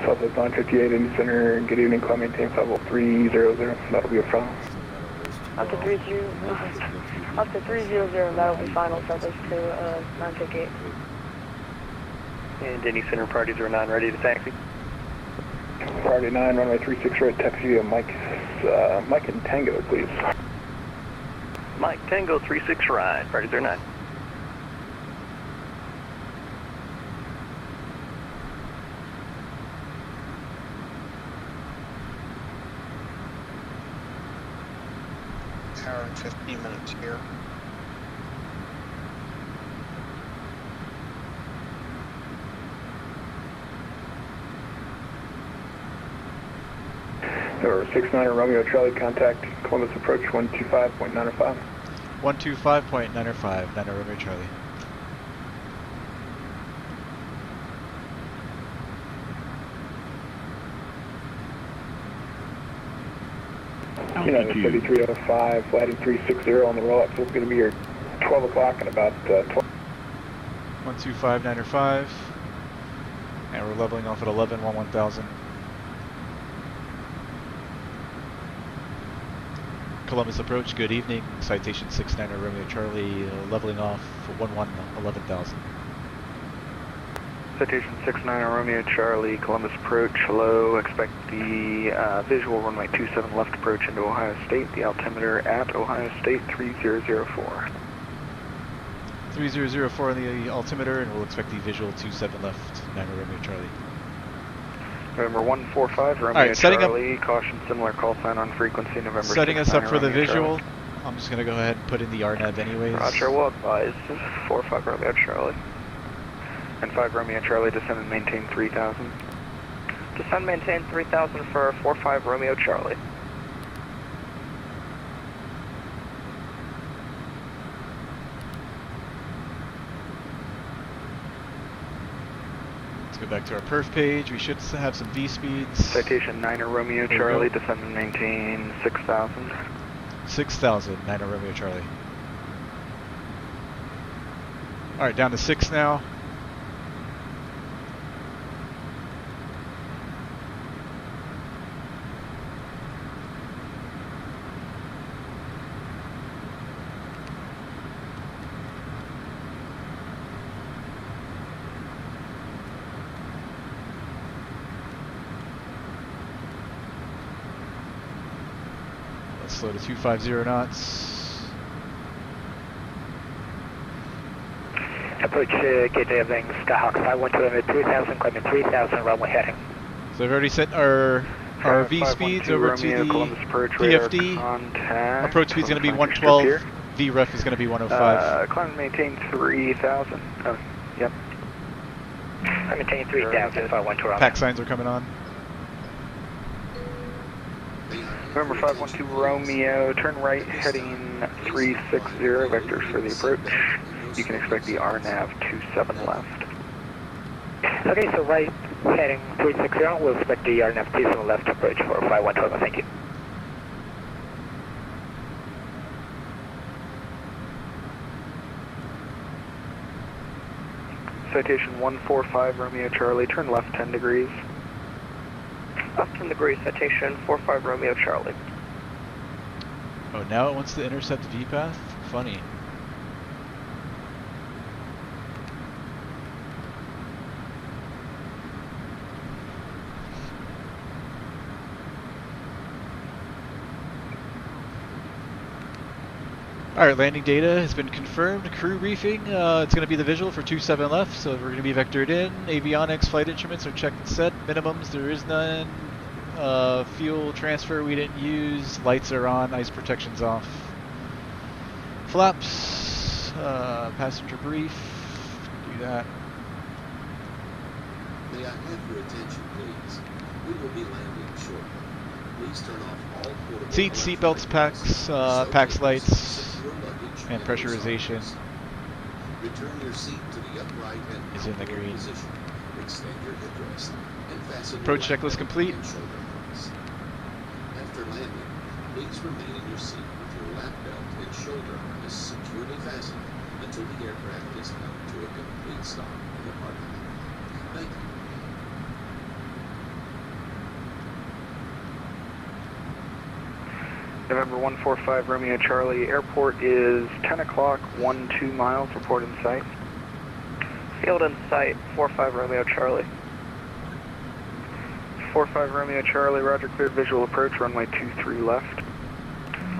Southwest 958, Indy Center, good evening, climb maintain 50300, that'll be a problem. Up to 300, that'll be final service to 958. And any center parties are 9 ready to taxi. Party 9, runway 36 right, taxi via Mike and Tango, please. Mike Tango 36 right, parties are 9. Hour and 15 minutes here. Number 69 Romeo Charlie, contact Columbus approach 125.905. 125.905, 90 Romeo Charlie. United 3305, flighting 360 on the roll-up, so it's going to be here 12 o'clock in about 12. 125.905, and we're leveling off at 11,000. Columbus approach, good evening. Citation 69 Romeo Charlie, leveling off for 11,000. Citation 69 Romeo Charlie, Columbus approach, hello. Expect the visual runway 27 left approach into Ohio State. The altimeter at Ohio State 3004. 3004 on the altimeter, and we'll expect the visual 27 left, 90 Romeo Charlie. November 145 Romeo Charlie, caution similar call sign on frequency November. Setting us up for the visual, I'm just going to go ahead and put in the RNAV anyways. Roger, well advised, 45 Romeo Charlie. And 5 Romeo Charlie, descend and maintain 3000. Descend, maintain 3000 for 45 Romeo Charlie. Let's go back to our perf page. We should have some V speeds. Citation 9 Romeo Charlie, descend and maintain 6000. 6,000, 9 Romeo Charlie. Alright, down to 6 now. Slow to 250 knots. Approach gateway of Wings, Skyhawk 512 at 3000, climbing 3000, runway heading. So I've already set our V speeds over to the PFD. Approach speed is going to be 112. VREF is going to be 105. Climb and maintain 3000. Oh, yep. I maintain 3000 if I want to. Pack signs are coming on. November 512 Romeo, turn right, heading 360, vectors for the approach. You can expect the RNAV 27 left. Okay, so right, heading 360, we'll expect the RNAV 27 left approach for 5112, thank you. Citation 145 Romeo Charlie, turn left 10 degrees. Left 10 degrees, citation 45 Romeo Charlie. Oh, now it wants to intercept the VPath? Funny. Alright, landing data has been confirmed. Crew briefing, it's going to be the visual for 27 left, so we're going to be vectored in. Avionics, flight instruments are checked and set. Minimums, there is none. Fuel transfer we didn't use. Lights are on, ice protection's off. Flaps, passenger brief, do that. May I have your attention, please? We will be landing shortly. Please turn off all portable Seats, seatbelts, packs, packs, lights, and pressurization Return your seat to the upright and is in the green. position. Extend your headrest and fasten Approach your checklist lap complete. and shoulder harness. After landing, please remain in your seat with your lap belt and shoulder harness securely fastened until the aircraft is come to a complete stop in the parking lot. Thank you. November 145 Romeo Charlie, airport is 10 o'clock, 12 miles, report in sight. Field in sight, 45 Romeo Charlie. 45 Romeo Charlie, roger, cleared visual approach, runway 23 left.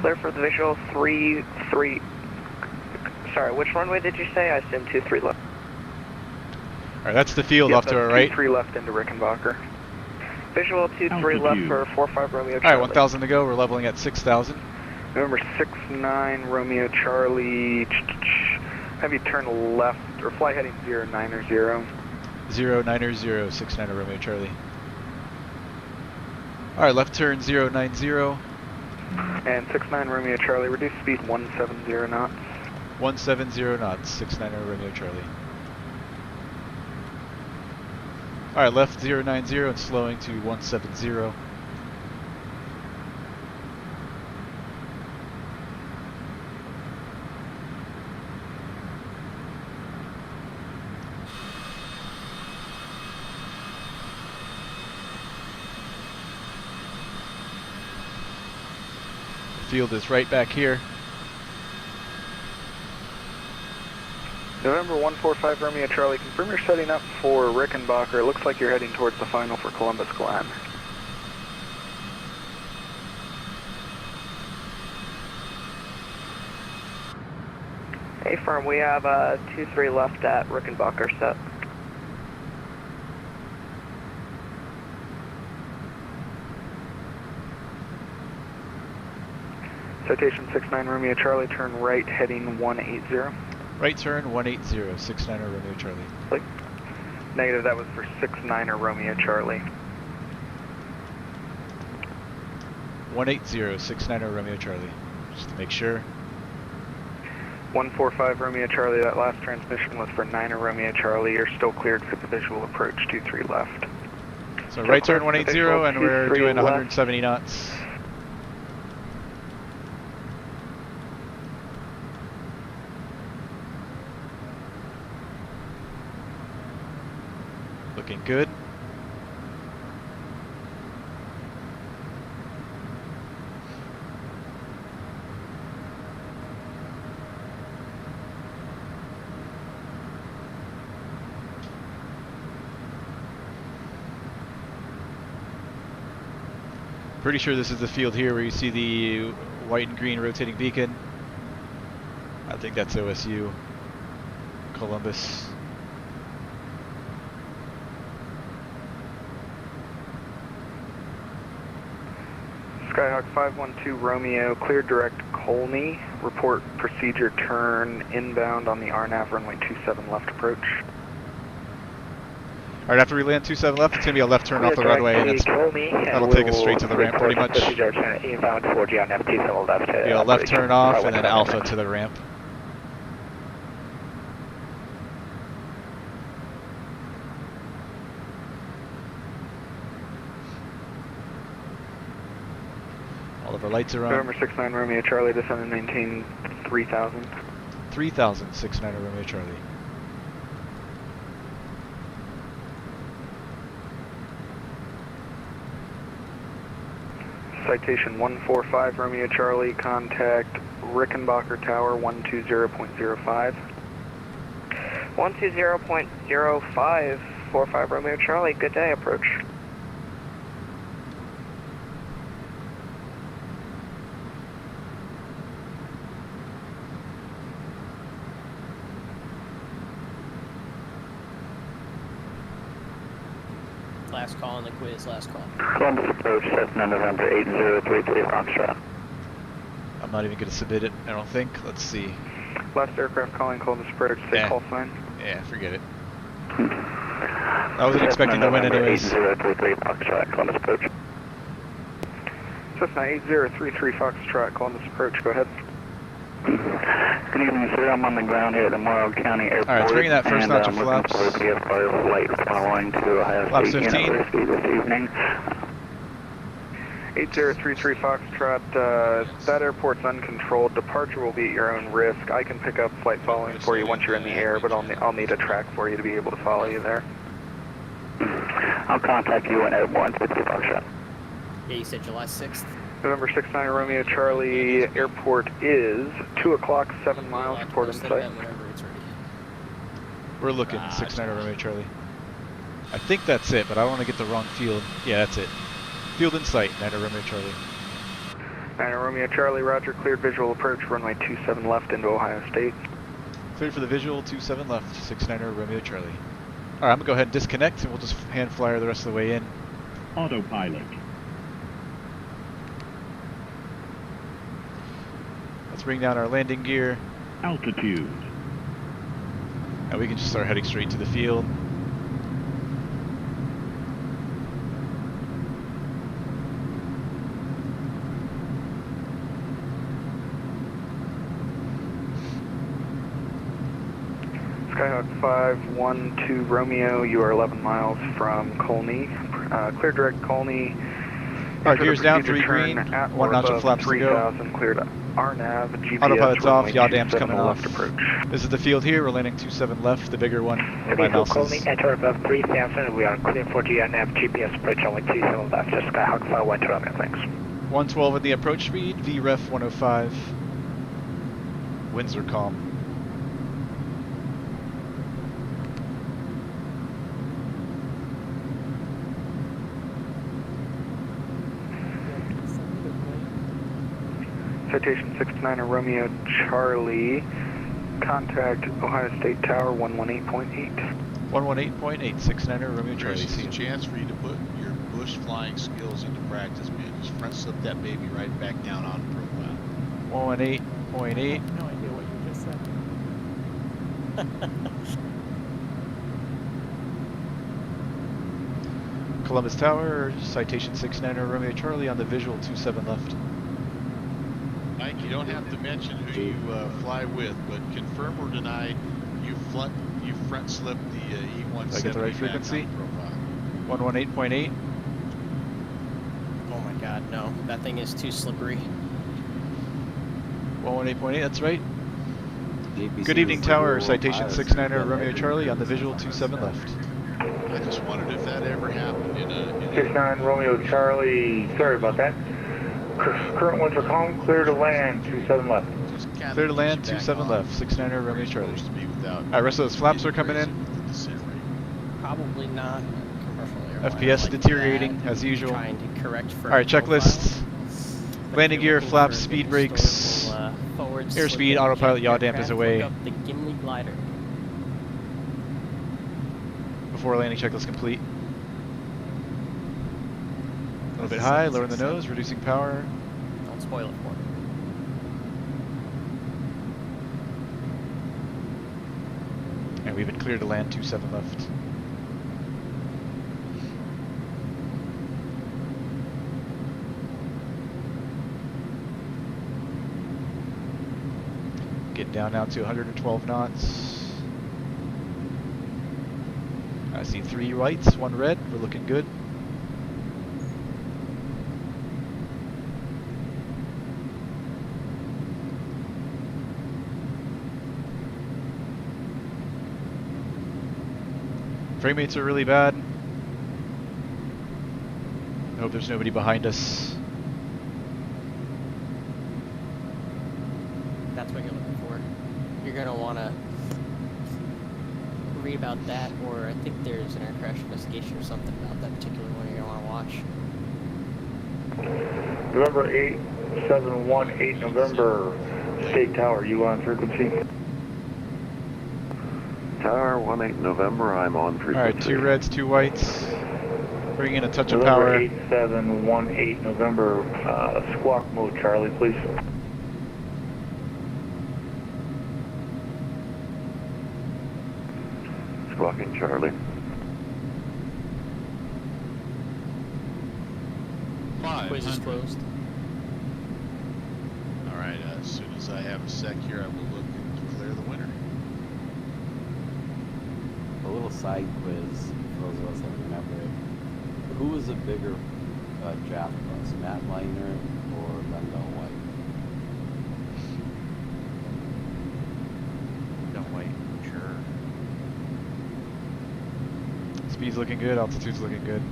Clear for the visual, 33. Sorry, which runway did you say? I assumed 23 left. Alright, that's the field off to our right. 23 left into Rickenbacker. Visual 23 left for 45 Romeo Charlie. Alright, 1,000 to go. We're leveling at 6,000. November 69 Romeo Charlie. Have you turn left or fly heading 090. 090, 69 Romeo Charlie. Alright, left turn 090. And 69 Romeo Charlie, reduce speed 170 knots. 170 knots, 69 Romeo Charlie. Alright, left 090 and slowing to 170. The field is right back here. November 145 Romeo Charlie, confirm you're setting up for Rickenbacker. It looks like you're heading towards the final for Columbus Glen. Hey firm, we have 23 left at Rickenbacker set. Citation 69 Romeo Charlie, turn right heading 180. Right turn 180, 69 Romeo Charlie. Negative, that was for 69 Romeo Charlie. 180, 69 Romeo Charlie. Just to make sure. 145 Romeo Charlie, that last transmission was for 9 Romeo Charlie. You're still cleared for the visual approach, 23 left. So right turn 180 and we're doing 170 knots. Looking good. Pretty sure this is the field here where you see the white and green rotating beacon. I think that's OSU, Columbus. Skyhawk 512 Romeo, clear direct Colney. Report procedure turn inbound on the RNAV runway 27 left approach. Alright, after we land 27 left, it's going to be a left turn off the runway, and that'll take us straight to the ramp pretty much. Inbound towards the RNAV 27 left. Yeah, left turn off and then alpha to the ramp. All of our lights are on. November 69 Romeo Charlie, descend and maintain 3,000. 3,000, 69 Romeo Charlie. Citation 145 Romeo Charlie, contact Rickenbacker Tower 120.05. 120.05, 45 Romeo Charlie, good day, approach. Last call on the quiz, last call. Columbus approach, Cessna November 8033 Foxtrot. I'm not even going to submit it, I don't think. Let's see. Last aircraft calling Columbus approach, say call sign. Yeah, forget it. I wasn't expecting to win anyways. 8033 Foxtrot, Columbus approach. Cessna 8033 Foxtrot, Columbus approach, go ahead. Good evening, sir. I'm on the ground here at the Morrow County Airport. Alright, let's bring in that first notch of flaps. Looking forward to get a flight following to Ohio Flaps State 15. University this evening. 8033 Foxtrot, that airport's uncontrolled. Departure will be at your own risk. I can pick up flight following for you once you're in the air, but I'll need a track for you to be able to follow you there. I'll contact you at 150 Foxtrot. Yeah, you said July 6th? November 69 Romeo Charlie, airport is 2 o'clock, 7 miles, report in sight. We're looking, 69 Romeo Charlie. I think that's it, but I don't want to get the wrong field. Yeah, that's it. Field in sight, 90 Romeo Charlie. 90 Romeo Charlie, roger, cleared visual approach, runway 27 left into Ohio State. Cleared for the visual, 27 left, 69 Romeo Charlie. Alright, I'm going to go ahead and disconnect, and we'll just hand flyer the rest of the way in. Autopilot. Let's bring down our landing gear. Altitude. And we can just start heading straight to the field. Skyhawk 512 Romeo, you are 11 miles from Colney. Clear direct Colney. Alright, gears down, 3 green, 1 notch of flaps to go. Cleared RNAV, GPS, Autopilot's off, yaw dam's 27 coming off. left approach. This is the field here, we're landing 27 left, the bigger one. My mouse is... enter above 3,000, we are clear for GNF, GPS approach only 27 left, just Skyhawk 512 Romeo, thanks. 112 at the approach speed, VREF 105. Winds are calm. Citation 69 Romeo Charlie, contact Ohio State Tower 118.8. 118.8, 69 Romeo Charlie. There's a chance for you to put your bush flying skills into practice, man. Just front slip that baby right back down on profile. 118.8. No idea what you just said. Columbus Tower, Citation 69 Romeo Charlie on the visual, 27 left. Mike, you don't have to mention who you fly with, but confirm or deny you front slipped the E170 Did I get the right frequency? profile. 118.8. Oh my god, no. That thing is too slippery. 118.8, that's right. Good evening, Tower, Citation 69 Romeo Charlie on the visual, 27 left. I just wondered if that ever happened in a... 69 Romeo Charlie, sorry about that. Current winds are calm, clear to land, 27 left. Clear to land, 27 left, 69 Romeo Charlie. Alright, rest of those flaps are coming in. Probably not commercial airline. FPS like deteriorating, that. as usual. Trying to correct for Alright, checklists. profile. Landing gear, flaps, speed brakes, airspeed, autopilot, yaw damp is away. Up the Gimli glider. Before landing checklist complete. A little bit high, lowering the nose, reducing power. Don't spoil it for me. And we've been cleared to land, 27 left. Getting down now to 112 knots. I see 3 whites, 1 red. We're looking good. Frame rates are really bad. I hope there's nobody behind us. That's what you're looking for. You're going to want to read about that, or I think there's an air crash investigation or something about that particular one you're going to want to watch. November 8718, November, State Tower, you on frequency? Tower 18 November, I'm on frequency. Alright, 2 reds, 2 whites. Bring in a touch of November power. 8718, November, squawk mode, Charlie, please. Squawking Charlie. Quiz is closed. Alright, as soon as I have a sec here, I will look and declare the winner. A little side quiz for those of us that remember it. Who was a bigger draft bus, Matt Leiner or Lendell White? Lendell White, sure. Speed's looking good, altitude's looking good.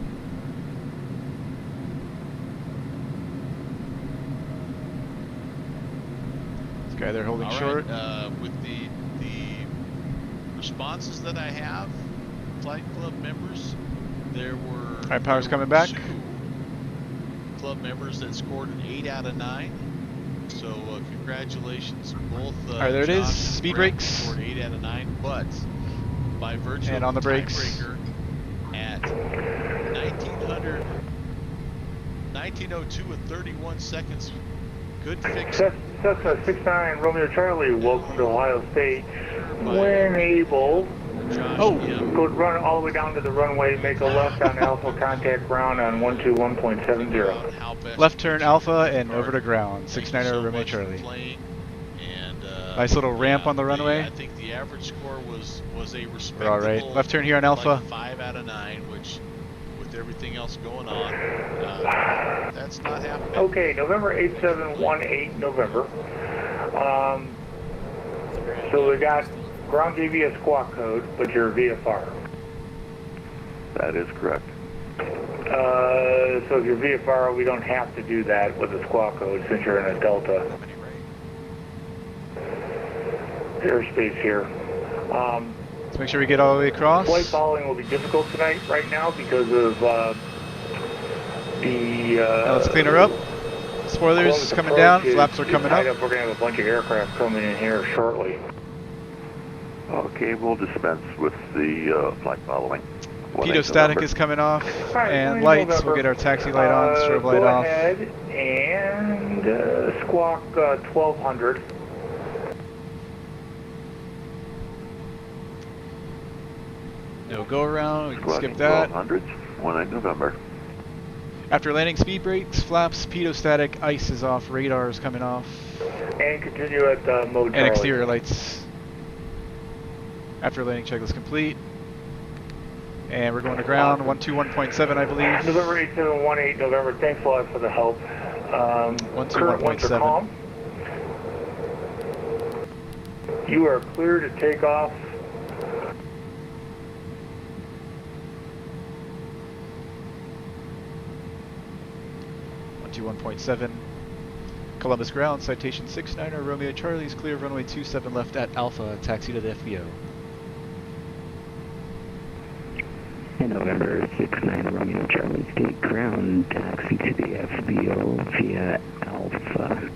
Okay, they're holding All right, short. With the responses that I have, Flight Club members, there were All right, power's coming back. 2 club members that scored an 8 out of 9. So congratulations, both. All right, there it is. Josh and Speed Brett brakes. scored 8 out of 9, but by virtue And of on the brakes. tiebreaker at 1902 and 31 seconds. Good fix. Cessna 69 Romeo Charlie, welcome to Ohio State. When able, go run all the way down to the runway, make a left on Alpha, contact ground on 121.70. Left turn Alpha and over to ground. 69er Romeo Charlie. Nice little ramp on the runway. I think the average score was a respectable. We're all right. Left turn here on Alpha. Like 5 out of 9, which with everything else going on, that's not happening. Okay, November 8718 November. So we got ground gave you a squawk code, but you're VFR. That is correct. So if you're VFR, we don't have to do that with the squawk code since you're in a Delta airspace here. Let's make sure we get all the way across. Flight following will be difficult tonight right now because of Now let's clean her up. Spoilers is coming down. Flaps are coming up. We're going to have a bunch of aircraft coming in here shortly. Okay, we'll dispense with the flight following. Pitot static is coming off, Right, and lights. We'll get our taxi light on, strobe light go off. ahead and squawk 1200. No go around. We can skip that. 1200, 18 November. After landing, speed brakes, flaps, pitot static, ice is off, radar is coming off, And continue at mode and Charlie. exterior lights. After landing, checklist complete. And we're going to ground, 121.7, I believe. November 8718, November, thanks a lot for the help. Current winds are 121.7. calm. You are clear to take off. to 1.7. Columbus ground, citation 69er Romeo Charlie's clear of runway 27 left at Alpha, taxi to the FBO. And November 69 Romeo Charlie State ground, taxi to the FBO via Alpha.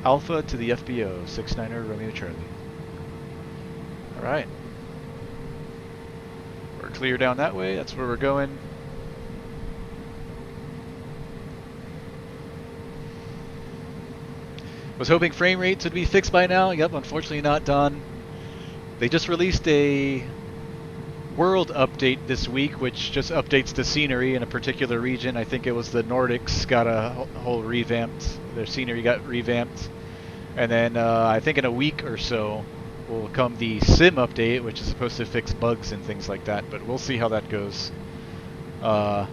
Alpha to the FBO, 69er Romeo Charlie. Alright. We're clear down that way, that's where we're going. Was hoping frame rates would be fixed by now. Yep, unfortunately not done. They just released a world update this week, which just updates the scenery in a particular region. I think it was the Nordics got a whole revamped. Their scenery got revamped. And then I think in a week or so will come the sim update, which is supposed to fix bugs and things like that. But we'll see how that goes. Yeah,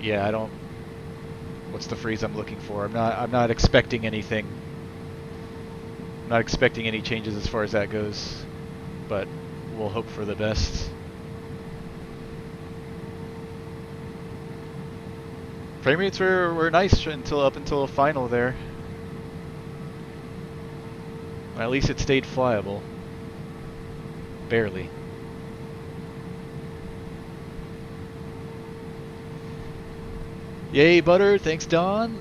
I don't... What's the phrase I'm looking for? I'm not expecting anything. I'm not expecting any changes as far as that goes, but we'll hope for the best. Frame rates were nice up until the final there. Well, at least it stayed flyable. Barely. Yay, Butter. Thanks, Don.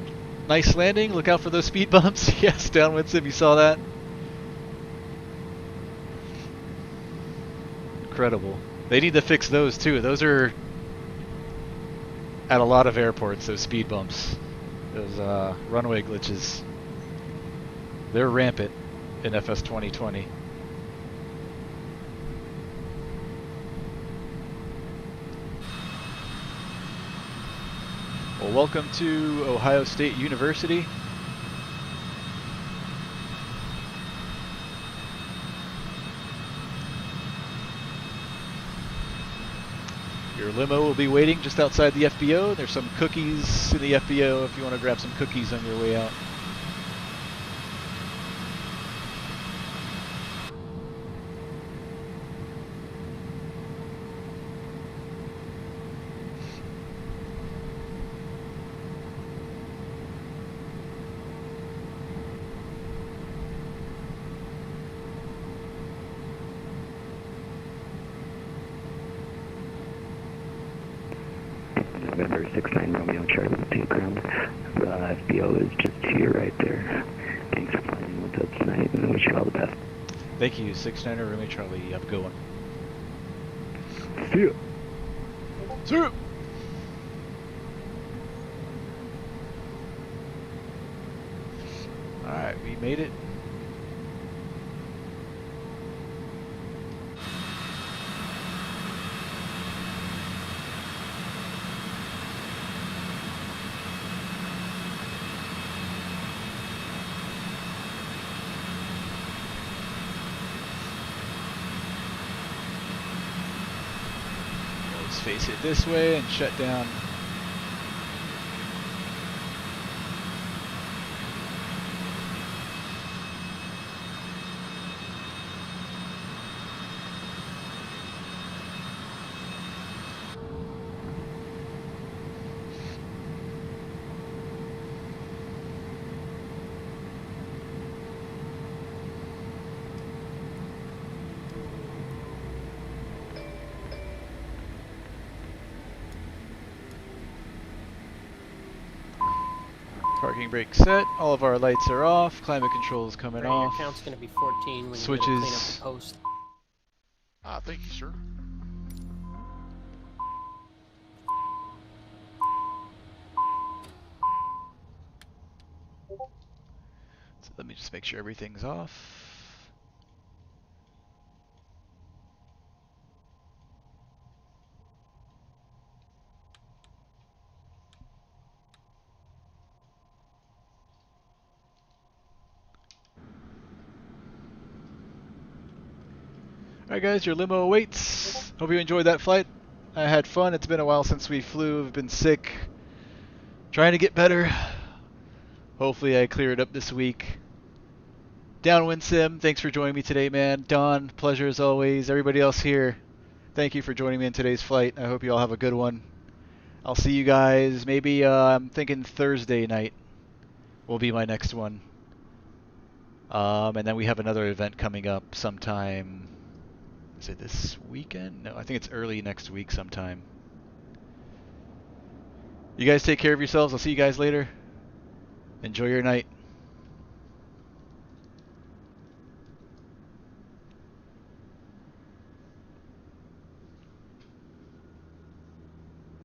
Nice landing. Look out for those speed bumps. Yes, downwind sim. You saw that? Incredible. They need to fix those, too. Those are at a lot of airports, those speed bumps. Those runway glitches. They're rampant in FS 2020. Well, welcome to Ohio State University. Your limo will be waiting just outside the FBO. There's some cookies in the FBO if you want to grab some cookies on your way out. November 69 Romeo Charlie, take ground. The FBO is just to your right there. Thanks for flying with us tonight, and I wish you all the best. Thank you, 69 Romeo Charlie. Have a good one. See ya. See ya. Alright, we made it. Let's face it this way and shut down. Parking brake set, all of our lights are off, climate control is coming Right, off. your count's going to be 14 when Switches. you clean up the post. Thank you, sir. So let me just make sure everything's off. Alright guys, your limo awaits. Hope you enjoyed that flight. I had fun. It's been a while since we flew. I've been sick. Trying to get better. Hopefully I clear it up this week. Downwind Sim, thanks for joining me today, man. Don, pleasure as always. Everybody else here, thank you for joining me in today's flight. I hope you all have a good one. I'll see you guys maybe, I'm thinking Thursday night will be my next one. And then we have another event coming up sometime. Is it this weekend? No, I think it's early next week sometime. You guys take care of yourselves. I'll see you guys later. Enjoy your night.